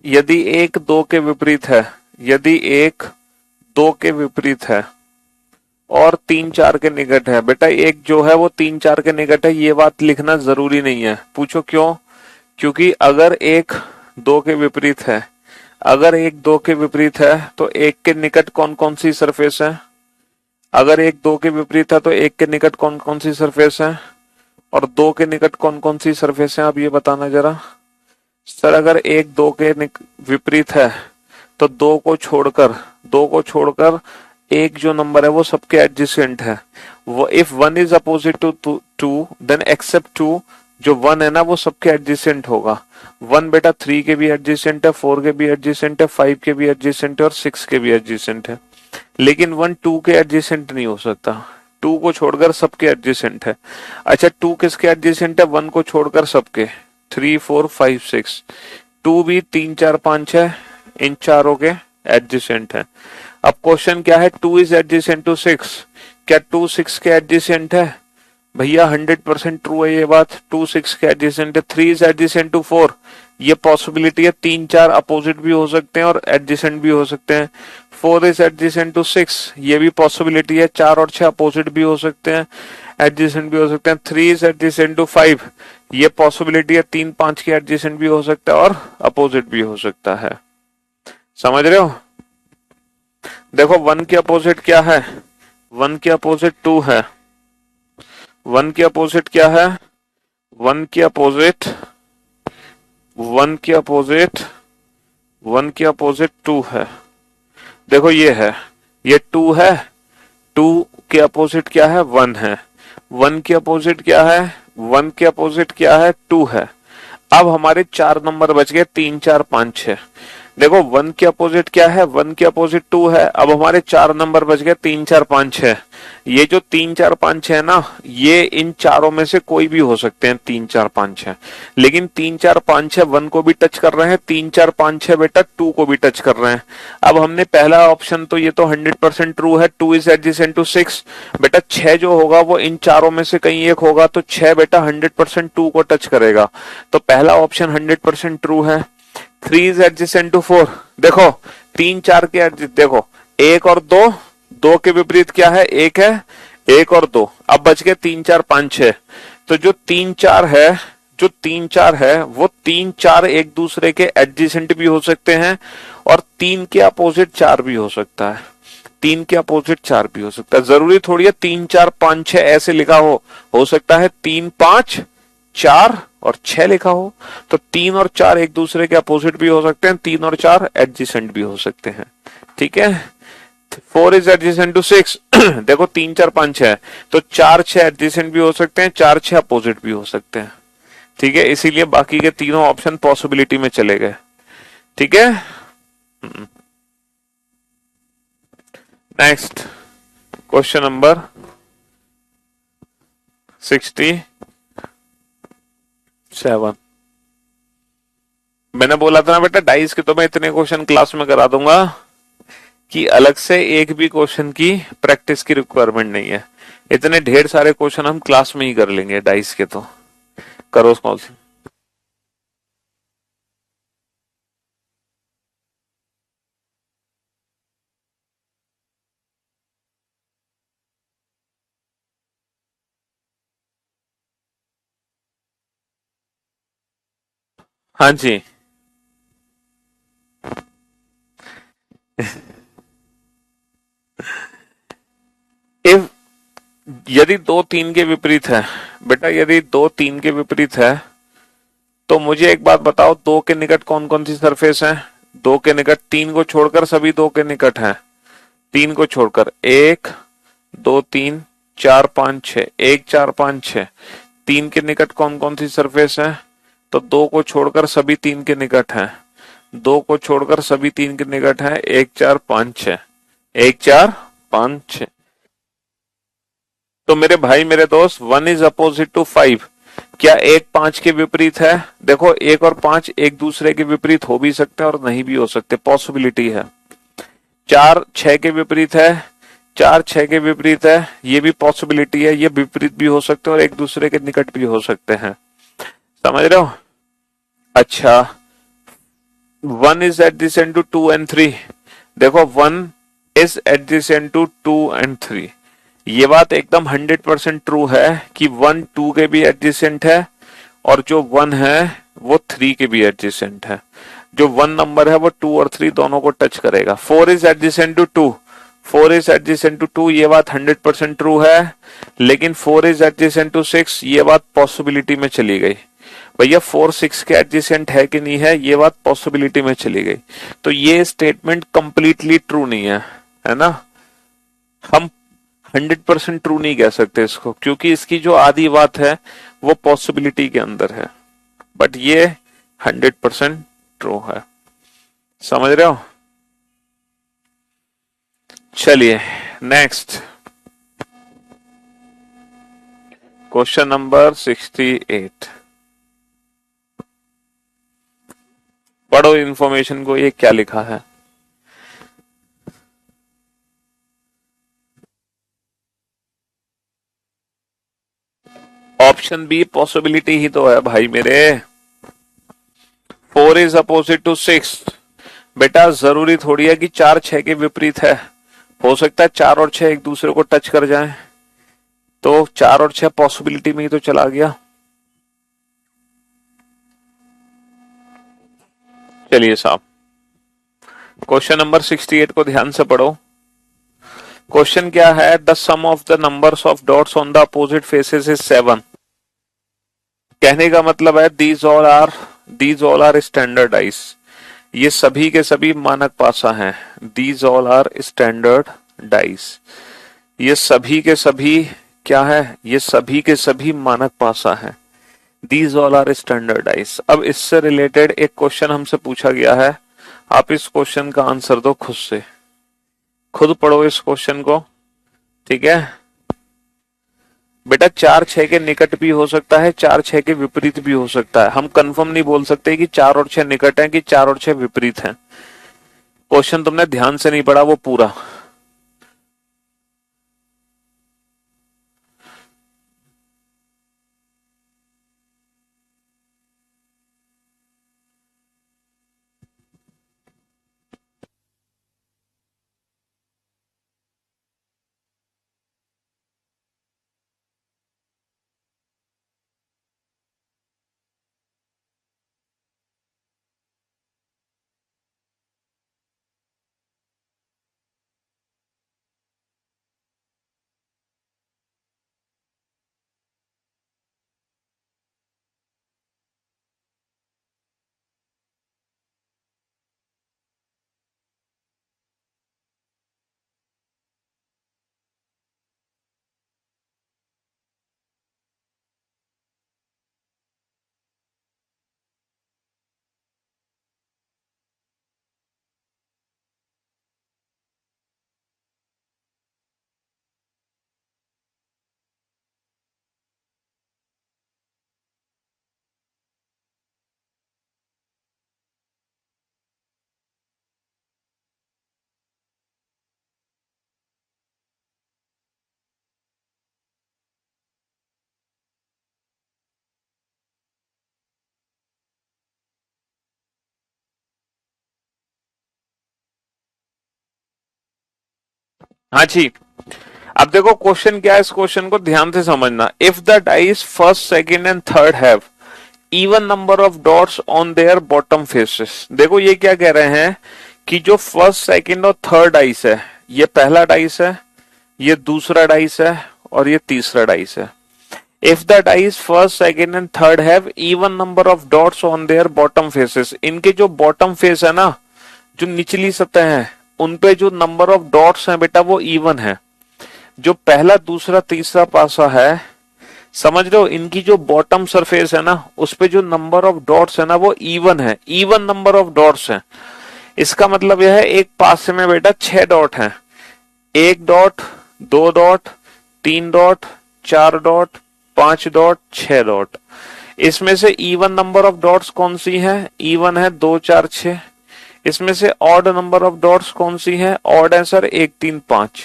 यदि एक 2 के विपरीत है, यदि एक 2 के विपरीत है और 3 4 के निकट है। बेटा एक जो है वो 3 4 के निकट है, ये बात लिखना जरूरी नहीं है। पूछो क्यों? क्योंकि अगर एक 2 के विपरीत है, अगर एक 2 के विपरीत है तो एक के निकट कौन कौन सी सरफेस है? अगर एक 2 के विपरीत है तो एक के निकट कौन कौन सी सरफेस है, और 2 के निकट कौन कौन सी सरफेस है? आप ये बताना जरा। सर अगर एक 2 के विपरीत है तो 2 को छोड़कर एक जो नंबर है वो सबके एडजेसेंट है। वो if 1 is opposite to 2 then except 2, जो 1 है ना वो सबके एडजेसेंट होगा। 1 बेटा 3 के भी एडजेसेंट है, 4 के भी एडजेसेंट है, 5 के भी एडजेसेंट है और 6 के भी एडजेसेंट है। लेकिन 1 2 के एडजेसेंट नहीं हो सकता, 2 को छोड़कर सबके एडजेसेंट है। अच्छा 2 किसके एडजेसेंट है? 1 को छोड़कर सबके, 3 4 5 6। 2 भी 3 4 5 है, इन चारों के एडजेसेंट है। अब क्वेश्चन क्या है? 2 इज एडजेसेंट टू 6, क्या 2 6 के एडजेसेंट है? भैया 100% ट्रू है ये बात, 2 6 के एडजेसेंट है। 3 इज एडजेसेंट टू 4, ये पॉसिबिलिटी है, 3 4 अपोजिट भी हो सकते हैं और एडजेसेंट भी हो सकते हैं। 4 इज एडजेसेंट टू 6, ये भी पॉसिबिलिटी है, 4 और 6 अपोजिट भी हो सकते हैं, एडजेसेंट भी हो सकते हैं। 3 इज एडजेसेंट टू 5, ये पॉसिबिलिटी है, 3 5 के एडजेसेंट भी हो सकता है और अपोजिट भी हो सकता है। समझ रहे हो? देखो 1 के अपोजिट क्या है? 1 के अपोजिट 2 है। 1 के अपोजिट क्या है? 1 के अपोजिट 1 के अपोजिट 1 के अपोजिट 2 है। देखो ये है, ये 2 है, 2 के अपोजिट क्या है? 1 है। 1 के अपोजिट क्या है? 1 के अपोजिट क्या है? 2 है। अब हमारे 4 नंबर बच गए, 3 4 5 6। देखो 1 के अपोजिट क्या है? 1 के अपोजिट 2 है। अब हमारे 4 नंबर बच गए, 3 4 5 6। ये जो 3 4 5 6 है ना, ये इन चारों में से कोई भी हो सकते हैं, 3 4 5 6। लेकिन 3 4 5 6 1 को भी टच कर रहे हैं, 3 4 5 6 बेटा 2 को भी टच कर रहे हैं। अब हमने पहला ऑप्शन तो ये तो 100% ट्रू है, 2 इज एडजेसेंट टू 6। बेटा 6 जो होगा वो इन चारों में से कहीं एक होगा, तो 6 बेटा 100% 2 को टच करेगा, तो पहला ऑप्शन 100% ट्रू है। 3 इज एडजेसेंट टू 4, देखो 3 4 के एडजेसेंट, देखो 1 और 2, 2 के विपरीत क्या है? 1 है, 1 और 2, अब बच गए 3 4 5 6। तो जो 3 4 है, जो 3 4 है वो 3 4 एक दूसरे के एडजेसेंट भी हो सकते हैं और 3 के अपोजिट 4 भी हो सकता है, 3 के अपोजिट 4 भी हो सकता है। जरूरी थोड़ी है 3 4 5 6 ऐसे लिखा हो सकता है 3 5 4 और 6 लिखा हो। तो 3 और 4 एक दूसरे के अपोजिट भी हो सकते हैं, 3 और 4 एडजेसेंट भी हो सकते हैं। ठीक है। 4 इज एडजेसेंट टू 6 देखो 3 4 5 6 तो 4 6 एडजेसेंट भी हो सकते हैं, 4 6 अपोजिट भी हो सकते हैं। ठीक है, इसीलिए बाकी के तीनों ऑप्शन पॉसिबिलिटी में चले गए। ठीक है। Next question number 67। मैंने बोला था ना बेटा डाइस के तो मैं इतने क्वेश्चन क्लास में करा दूंगा कि अलग से एक भी क्वेश्चन की प्रैक्टिस की रिक्वायरमेंट नहीं है। इतने ढेर सारे क्वेश्चन हम क्लास में ही कर लेंगे डाइस के। तो करो कॉल। हाँ जी। इफ यदि दो तीन के विपरीत है, बेटा यदि दो तीन के विपरीत है, तो मुझे एक बात बताओ, दो के निकट कौन कौन सी सरफेस है? दो के निकट, तीन को छोड़कर सभी दो के निकट है। तीन को छोड़कर, एक दो तीन चार पांच छह, एक चार पांच छह। तीन के निकट कौन कौन सी सरफेस है? तो दो को छोड़कर सभी तीन के निकट है। दो को छोड़कर सभी तीन के निकट है, एक चार पांच छह। एक चार पांच छह। तो मेरे भाई मेरे दोस्त, one is opposite to five. क्या एक पांच के विपरीत है? देखो, एक और पांच एक दूसरे के विपरीत हो भी सकते हैं और नहीं भी हो सकते, पॉसिबिलिटी है। चार छह के विपरीत है, चार छह के विपरीत है, ये भी पॉसिबिलिटी है, ये विपरीत भी हो सकते हैं और एक दूसरे के निकट भी हो सकते हैं। समझ रहे हो? अच्छा, one is adjacent to two and three. देखो, one is adjacent to two and three. ये बात एकदम 100% ट्रू है कि वन टू के भी एडजेसेंट है और जो वन है वो थ्री के भी एडजेसेंट है। जो वन नंबर है वो टू और थ्री दोनों को टच करेगा। Four is adjacent to two, four is adjacent to two, ये बात 100% ट्रू है। लेकिन four is adjacent to six, ये बात पॉसिबिलिटी में चली गई। भैया फोर सिक्स के एडजेसेंट है कि नहीं है, ये बात पॉसिबिलिटी में चली गई। तो ये स्टेटमेंट कंप्लीटली ट्रू नहीं है ना? हम 100% ट्रू नहीं कह सकते इसको, क्योंकि इसकी जो आधी बात है वो पॉसिबिलिटी के अंदर है। बट ये 100% ट्रू है। समझ रहे हो? चलिए नेक्स्ट, क्वेश्चन नंबर 68। पढ़ो इंफॉर्मेशन को, ये क्या लिखा है। ऑप्शन बी पॉसिबिलिटी ही तो है भाई मेरे। Four is opposite to six. बेटा जरूरी थोड़ी है कि चार छह के विपरीत है, हो सकता है चार और छह एक दूसरे को टच कर जाएं। तो चार और छह पॉसिबिलिटी में ही तो चला गया। चलिए साहब, क्वेश्चन नंबर 68 को ध्यान से पढ़ो। क्वेश्चन क्या है? The sum of the numbers of dots on the opposite faces is 7। कहने का मतलब है दीज ऑल आर स्टैंडर्डाइज। ये सभी के सभी मानक पासा हैं। These all are standard dice. ये सभी के सभी क्या है? ये सभी के सभी मानक पासा हैं। These all are standardize. अब इससे रिलेटेड एक क्वेश्चन हमसे पूछा गया है। आप इस क्वेश्चन का आंसर दो खुद से, खुद पढ़ो इस क्वेश्चन को, ठीक है? बेटा चार छह के निकट भी हो सकता है, चार छह के विपरीत भी हो सकता है। हम कंफर्म नहीं बोल सकते कि चार और छह निकट हैं कि चार और छह विपरीत हैं। क्वेश्चन तुमने ध्यान से नहीं पढ़ा वो पूरा। हाँ जी। अब देखो क्वेश्चन क्या है, इस क्वेश्चन को ध्यान से समझना। If the dice first second and third have, even number of dots on their bottom faces. देखो ये क्या कह रहे हैं कि जो फर्स्ट सेकंड और थर्ड डाइस है, ये पहला डाइस है, ये दूसरा डाइस है और ये तीसरा डाइस है। If the dice first second and third have even number of dots on their bottom faces, इनके जो बॉटम फेस है ना, जो निचली सतह है, उनपे जो नंबर ऑफ डॉट्स हैं बेटा वो इवन है। जो पहला दूसरा तीसरा पासा है, समझ रहे हो, इनकी जो बॉटम सरफेस है ना, उस पे जो नंबर ऑफ डॉट्स है ना वो इवन है, इवन नंबर ऑफ डॉट्स है। इसका मतलब यह है एक पासे में बेटा 6 डॉट हैं, 1 dot, 2 dot, 3 dot, 4 dot, 5 dot, 6 dot. इसमें से इवन नंबर ऑफ डॉट्स कौन सी है? इवन है 2 4 6। इसमें से ऑड नंबर ऑफ डॉट्स कौन सी है? ऑड है सर 1 3 5।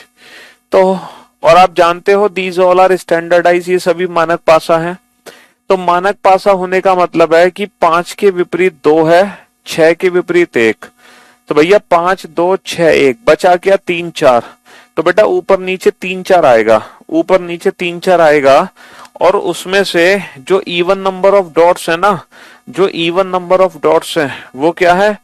तो और आप जानते हो दीज ऑल आर स्टैंडर्डाइज, ये सभी मानक पासा है। तो मानक पासा होने का मतलब है कि 5 के विपरीत 2 है, 6 के विपरीत 1। तो भैया 5 2 6 1 बचा क्या? 3 4। तो बेटा ऊपर नीचे 3 4 आएगा, ऊपर नीचे 3 4 आएगा। और उसमें से जो इवन नंबर ऑफ डॉट्स है ना, जो इवन नंबर ऑफ डॉट्स है वो क्या है?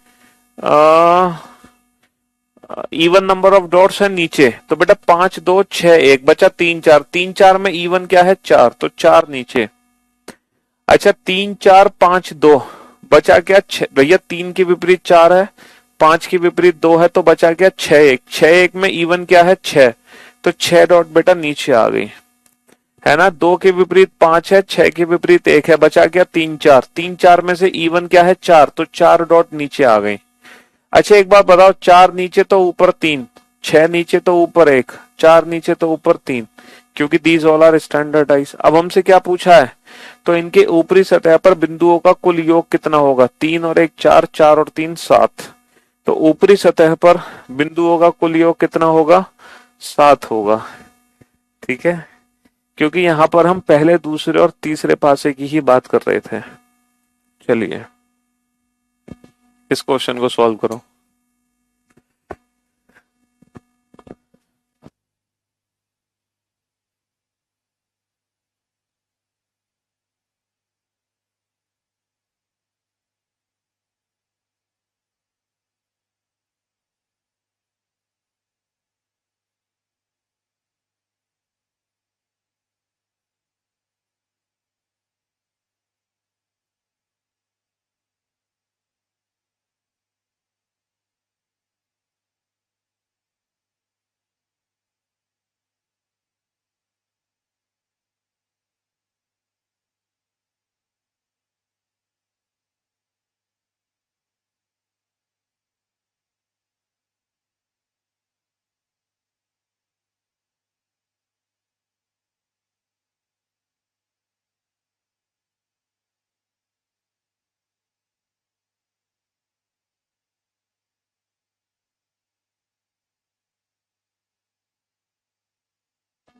इवन नंबर ऑफ डॉट्स है नीचे। तो बेटा 5 2 6 1 बचा 3 4, 3 4 में इवन क्या है? 4, तो 4 नीचे। अच्छा 3 4 5 2 बचा क्या? 6। भैया 3 के विपरीत 4 है, 5 के विपरीत 2 है, तो बचा क्या? 6 1। 6 1 में इवन क्या है? 6, तो 6 डॉट बेटा नीचे आ गई, है ना। 2 के विपरीत 5 है, 6 के विपरीत 1 है, बचा क्या? 3 4। 3 4 में से इवन क्या है? 4, तो 4 डॉट नीचे आ गई। अच्छा एक बात बताओ, 4 नीचे तो ऊपर 3, 6 नीचे तो ऊपर 1, 4 नीचे तो ऊपर 3, क्योंकि दीज ऑल आर स्टैंडर्डाइज। अब हमसे क्या पूछा है? तो इनके ऊपरी सतह पर बिंदुओं का कुल योग कितना होगा? 3 और 1 4, 4 और 3 7। तो ऊपरी सतह पर बिंदुओं का कुल योग कितना होगा? 7 होगा। ठीक है, क्योंकि यहां पर हम पहले दूसरे और तीसरे पासे की ही बात कर रहे थे। चलिए इस क्वेश्चन को सॉल्व करो।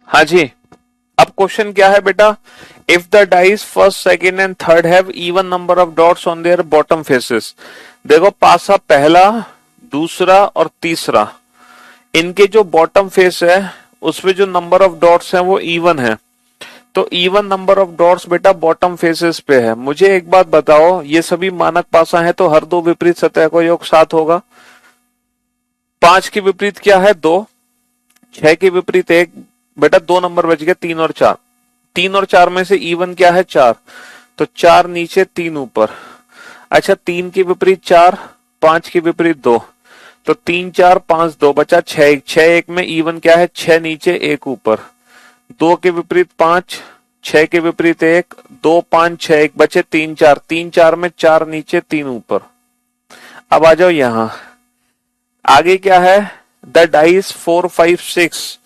हाँ जी, अब क्वेश्चन क्या है बेटा? If the dice first second and third have even number of dots on their bottom faces. देखो पासा पहला, दूसरा और तीसरा, इनके जो बॉटम फेस है उसमें जो नंबर ऑफ डॉट्स हैं वो इवन है। तो इवन नंबर ऑफ डॉट्स बेटा बॉटम फेसेस पे है। मुझे एक बात बताओ, ये सभी मानक पासा है तो हर दो विपरीत सतह को योग 7 होगा। 5 के विपरीत क्या है? 2। 6 के विपरीत 1, बेटा 2 नंबर बच गए, 3 और 4। 3 और 4 में से इवन क्या है? 4, तो 4 नीचे 3 ऊपर। अच्छा 3 के विपरीत 4, 5 के विपरीत 2, तो 3 4 5 2 बचा 6 1। 6 1 में इवन क्या है? 6 नीचे 1 ऊपर। 2 के विपरीत 5, 6 के विपरीत 1, 2 5 6 1 बचे 3 4। 3 4 में 4 नीचे 3 ऊपर। अब आ जाओ यहां, आगे क्या है? The dice 4 5 6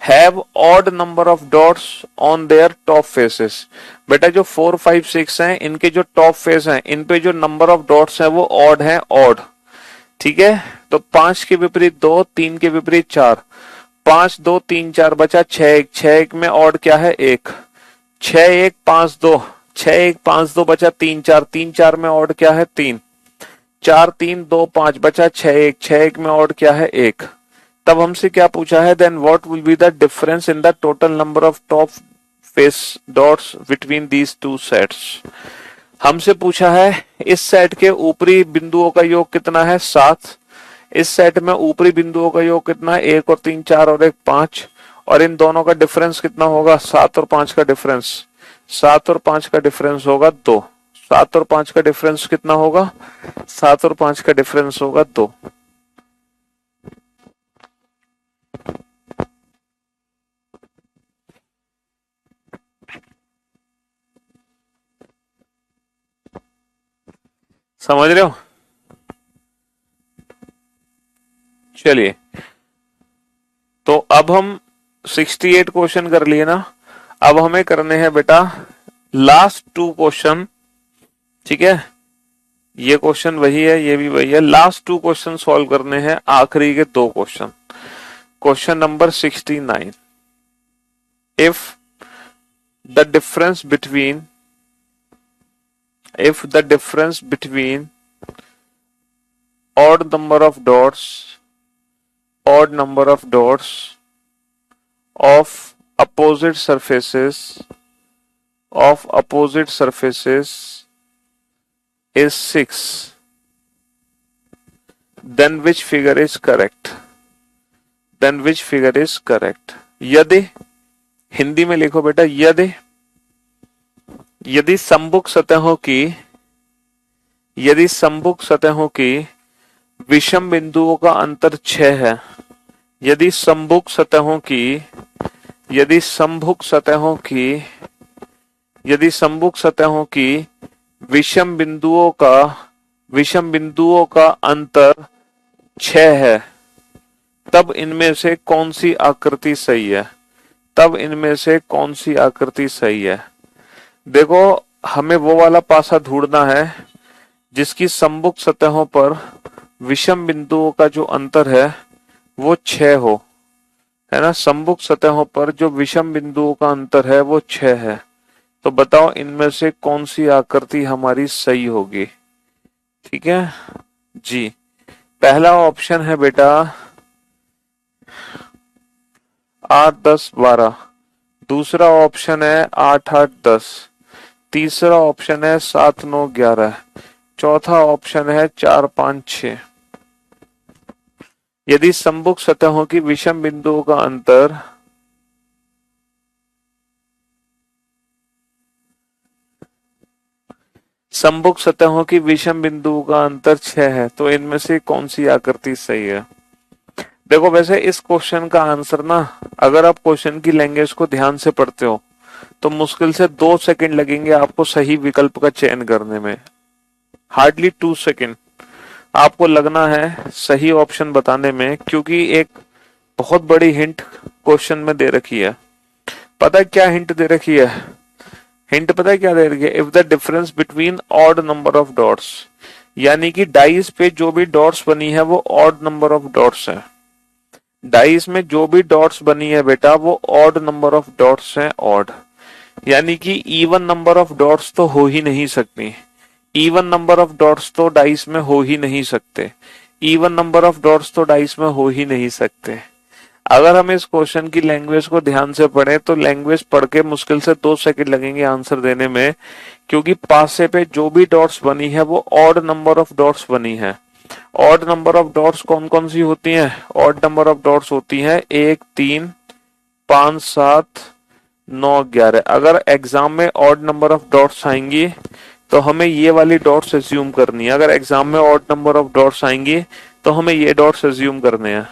have odd number of dots on their top faces. बेटा जो 4 5 6 हैं, इनके जो टॉप फेस हैं, इन पे जो नंबर ऑफ डॉट्स हैं वो ऑड हैं, ऑड। ठीक है, तो 5 के विपरीत 2, 3 के विपरीत 4, 5 2 3 4 बचा 6 1। 6 1 में ऑड क्या है? 1। 6 1 5 2, 6 1 5 2 बचा 3 4। 3 4 में ऑड क्या है? 3। 4 3 2 5 बचा 6 1। 6 1 में ऑड क्या है? 1। तब हमसे क्या पूछा है? Then what will be the difference in the total number of top face dots between these two sets. हमसे पूछा है इस सेट के ऊपरी बिंदुओं का योग कितना है 7। इस सेट में ऊपरी बिंदुओं का योग कितना है 1 और 3 4 और 1 5। और इन दोनों का डिफरेंस कितना होगा 7 और 5 का डिफरेंस। 7 और 5 का डिफरेंस होगा 2। 7 और 5 का डिफरेंस कितना होगा 7 और 5 का डिफरेंस होगा 2। समझ रहे हो। चलिए तो अब हम 68 क्वेश्चन कर लिए ना। अब हमें करने हैं बेटा लास्ट 2 क्वेश्चन। ठीक है, ये क्वेश्चन वही है, ये भी वही है। लास्ट 2 क्वेश्चन सॉल्व करने हैं, आखिरी के 2 question. Question number 69। If the difference between if the difference between odd number of dots of opposite surfaces is 6, then which figure is correct? यदि, हिंदी में लिखो बेटा, यदि समभुज सतहों की विषम बिंदुओं का अंतर 6 है। यदि समभुज सतहों की विषम बिंदुओं का अंतर 6 है, तब इनमें से कौन सी आकृति सही है। देखो, हमें वो वाला पासा ढूंढना है जिसकी समभुज सतहों पर विषम बिंदुओं का जो अंतर है वो 6 हो, है ना। समभुज सतहों पर जो विषम बिंदुओं का अंतर है वो 6 है। तो बताओ इनमें से कौन सी आकृति हमारी सही होगी। ठीक है जी। पहला ऑप्शन है बेटा 8 10 12। दूसरा ऑप्शन है 8 8 10। तीसरा ऑप्शन है 7 9 11। चौथा ऑप्शन है 4 5 6। यदि समभुज सतहों की विषम बिंदुओं का अंतर समभुज सतहों की विषम बिंदुओं का अंतर 6 है, तो इनमें से कौन सी आकृति सही है। देखो, वैसे इस क्वेश्चन का आंसर ना, अगर आप क्वेश्चन की लैंग्वेज को ध्यान से पढ़ते हो तो मुश्किल से 2 सेकंड लगेंगे आपको सही विकल्प का चयन करने में। हार्डली 2 सेकंड आपको लगना है सही ऑप्शन बताने में, क्योंकि एक बहुत बड़ी हिंट क्वेश्चन में दे रखी है। पता है क्या हिंट दे रखी है? हिंट पता है क्या दे रखी है? If the difference between odd number of dots, यानी कि डाइस पे जो भी डॉट्स बनी है वो ऑड नंबर ऑफ डॉट्स है। डाइस में जो भी डॉट्स बनी है बेटा वो ऑड नंबर ऑफ डॉट्स हैं, ऑड। यानी कि इवन नंबर ऑफ डॉट्स तो हो ही नहीं सकती। इवन नंबर ऑफ डॉट्स तो डाइस में हो ही नहीं सकते। अगर हम इस क्वेश्चन की लैंग्वेज को ध्यान से पढ़ें तो लैंग्वेज पढ़ के मुश्किल से 2 सेकंड लगेंगे आंसर देने में, क्योंकि पासे पे जो भी डॉट्स बनी है वो ऑड नंबर ऑफ डॉट्स बनी है। ऑड नंबर ऑफ डॉट्स कौन कौन सी होती हैं? ऑड नंबर ऑफ डॉट्स होती हैं 1 3 5 7 9 11। अगर एग्जाम में ऑड नंबर ऑफ डॉट्स आएंगी तो हमें ये वाली डॉट्स एज्यूम करनी है। अगर एग्जाम में ऑड नंबर ऑफ डॉट्स आएंगी तो हमें ये डॉट्स एज्यूम करने हैं।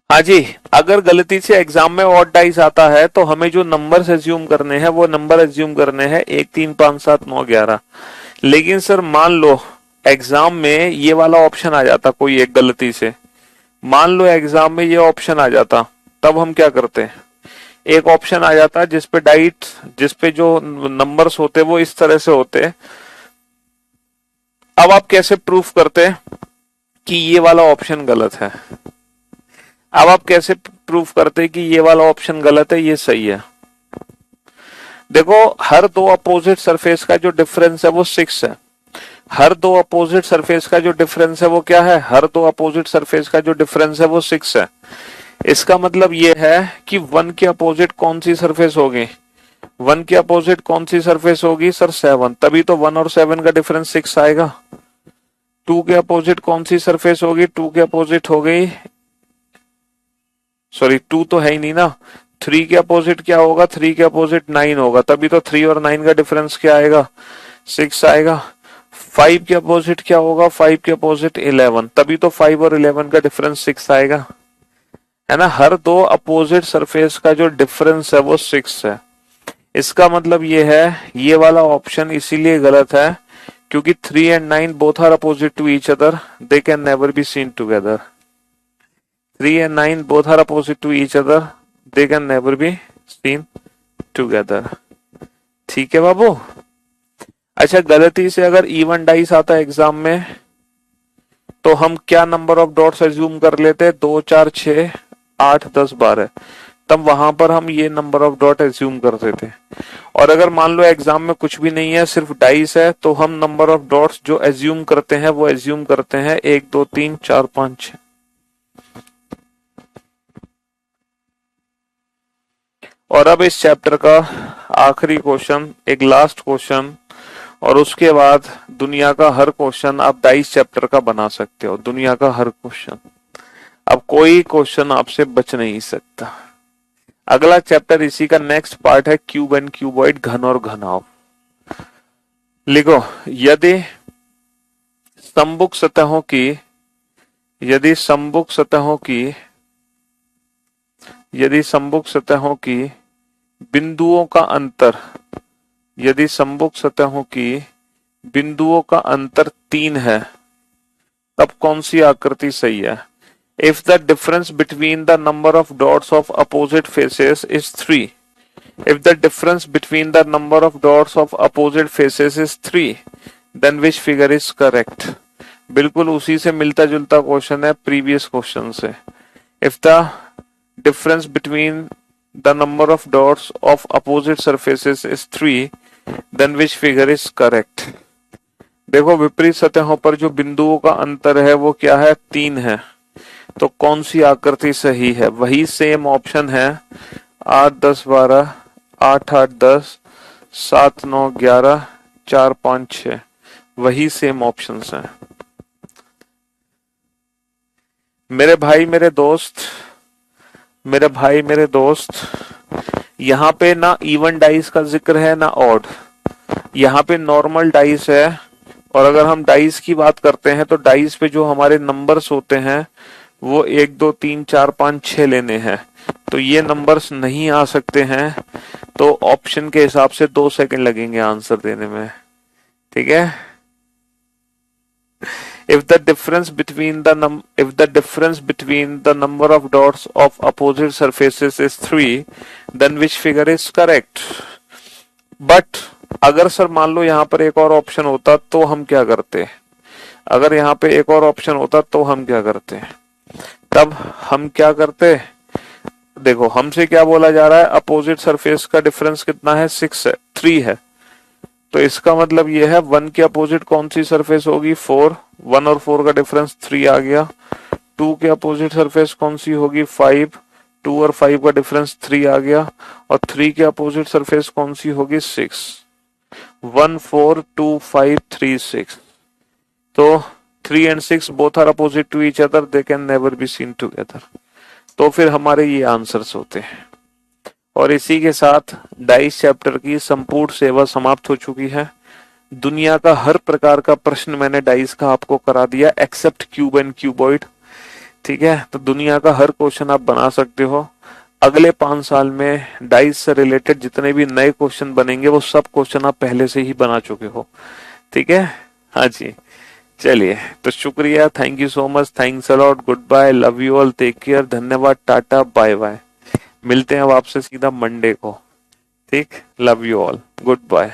हाँ जी, अगर गलती से एग्जाम में ऑड डाइस आता है तो हमें जो नंबर्स एज्यूम करने हैं वो नंबर एज्यूम करने हैं 1 3 5 7 9 11। लेकिन सर मान लो एग्जाम में ये वाला ऑप्शन आ जाता, कोई एक गलती से मान लो एग्जाम में ये ऑप्शन आ जाता, तब हम क्या करते? एक ऑप्शन आ जाता जिसपे जो नंबर्स होते वो इस तरह से होते। अब आप कैसे प्रूफ करते कि ये वाला ऑप्शन गलत है? अब आप कैसे प्रूफ करते कि ये वाला ऑप्शन गलत है, ये सही है? देखो, हर दो अपोजिट सरफेस का जो डिफरेंस है वो 6 है। हर दो अपोजिट सरफेस का जो डिफरेंस है वो क्या है? हर दो अपोजिट सरफेस का जो डिफरेंस है वो 6 है। इसका मतलब ये है कि 1 के अपोजिट कौन सी सरफेस होगी? 1 के अपोजिट कौन सी सरफेस होगी सर? 7। तभी तो 1 और 7 का डिफरेंस 6 आएगा। 2 के अपोजिट कौन सी सरफेस होगी? 2 के अपोजिट हो गई, सॉरी 2 तो है ही नहीं ना। 3 के अपोजिट क्या होगा? 3 के अपोजिट 9 होगा, तभी तो 3 और 9 का डिफरेंस क्या आएगा? 6 आएगा। 5 के अपोजिट क्या होगा? 5 के अपोजिट 11, तभी तो 5 और 11 का डिफरेंस 6 आएगा, है ना। हर दो अपोजिट सरफेस का जो डिफरेंस है वो 6 है। इसका मतलब ये है ये वाला ऑप्शन इसीलिए गलत है क्योंकि 3 and 9 both are opposite to each other, they can never be seen together। 3 and 9 both are opposite to each other, they can never be seen together। ठीक है बाबू। अच्छा, गलती से अगर इवन डाइस आता है एग्जाम में तो हम क्या नंबर ऑफ डॉट्स एज्यूम कर लेते हैं? 2 4 6 8 10 12। तब वहां पर हम ये नंबर ऑफ डॉट एज्यूम करते थे। और अगर मान लो एग्जाम में कुछ भी नहीं है, सिर्फ डाइस है, तो हम नंबर ऑफ डॉट्स जो एज्यूम करते हैं वो एज्यूम करते हैं 1 2 3 4 5 6। और अब इस चैप्टर का आखिरी क्वेश्चन, एक लास्ट क्वेश्चन, और उसके बाद दुनिया का हर क्वेश्चन आप डाइस चैप्टर का बना सकते हो। दुनिया का हर क्वेश्चन, अब कोई क्वेश्चन आपसे बच नहीं सकता। अगला चैप्टर इसी का नेक्स्ट पार्ट है, क्यूब एंड क्यूबॉइड, घन और घनाभ। लिखो, यदि समभुज सतहों की बिंदुओं का अंतर, यदि समभुज सतहों की बिंदुओं का अंतर 3 है, तब कौन सी आकृति सही है? If the difference between the number of dots of opposite faces is 3, if the difference between the number of dots of opposite faces is 3, then which figure is correct? बिल्कुल उसी से मिलता जुलता क्वेश्चन है प्रीवियस क्वेश्चन से। If the difference between the number of dots of opposite surfaces is 3, then which figure is correct? देखो, विपरीत सतहों पर जो बिंदुओं का अंतर है वो क्या है? 3 है। तो कौन सी आकृति सही है? वही सेम ऑप्शन है 8 10 12, 8 8 10, 7 9 11, 4 5 6, वही सेम ऑप्शंस हैं। मेरे भाई मेरे दोस्त, यहाँ पे ना इवन डाइस का जिक्र है ना ऑड, यहाँ पे नॉर्मल डाइस है। और अगर हम डाइस की बात करते हैं तो डाइस पे जो हमारे नंबर्स होते हैं वो 1 2 3 4 5 6 लेने हैं, तो ये नंबर्स नहीं आ सकते हैं। तो ऑप्शन के हिसाब से 2 सेकंड लगेंगे आंसर देने में, ठीक है। If the difference between the number of dots of opposite surfaces is 3, then which figure is correct? But अगर सर मान लो यहाँ पर एक और ऑप्शन होता तो हम क्या करते? अगर यहाँ पे एक और ऑप्शन होता तो हम क्या करते? तब हम क्या करते? देखो, हमसे क्या बोला जा रहा है? अपोजिट सरफेस का डिफरेंस कितना है? 6 है, 3 है। तो इसका मतलब ये है 1 के अपोजिट कौन सी सरफेस होगी? 4। 1 और 4 का डिफरेंस 3 आ गया। 2 के अपोजिट सरफेस कौन सी होगी? 5। 2 और 5 का डिफरेंस 3 आ गया। और 3 के अपोजिट सरफेस कौन सी होगी? 6। 1 4 2 5 3 6। तो 3 and 6 both are opposite to each other, they can never be seen together। तो फिर हमारे ये आंसर्स होते हैं। और इसी के साथ डाइस चैप्टर की संपूर्ण सेवा समाप्त हो चुकी है। दुनिया का हर प्रकार का प्रश्न मैंने डाइस का आपको करा दिया एक्सेप्ट क्यूब एंड क्यूबॉइड। ठीक है, तो दुनिया का हर क्वेश्चन आप बना सकते हो। अगले 5 साल में डाइस से रिलेटेड जितने भी नए क्वेश्चन बनेंगे वो सब क्वेश्चन आप पहले से ही बना चुके हो। ठीक है, हाँ जी। चलिए, तो शुक्रिया, thank you so much, thanks a lot, good bye, love you all, take care, धन्यवाद, टाटा, बाय बाय। मिलते हैं अब आपसे सीधा मंडे को। ठीक, love you all, good bye.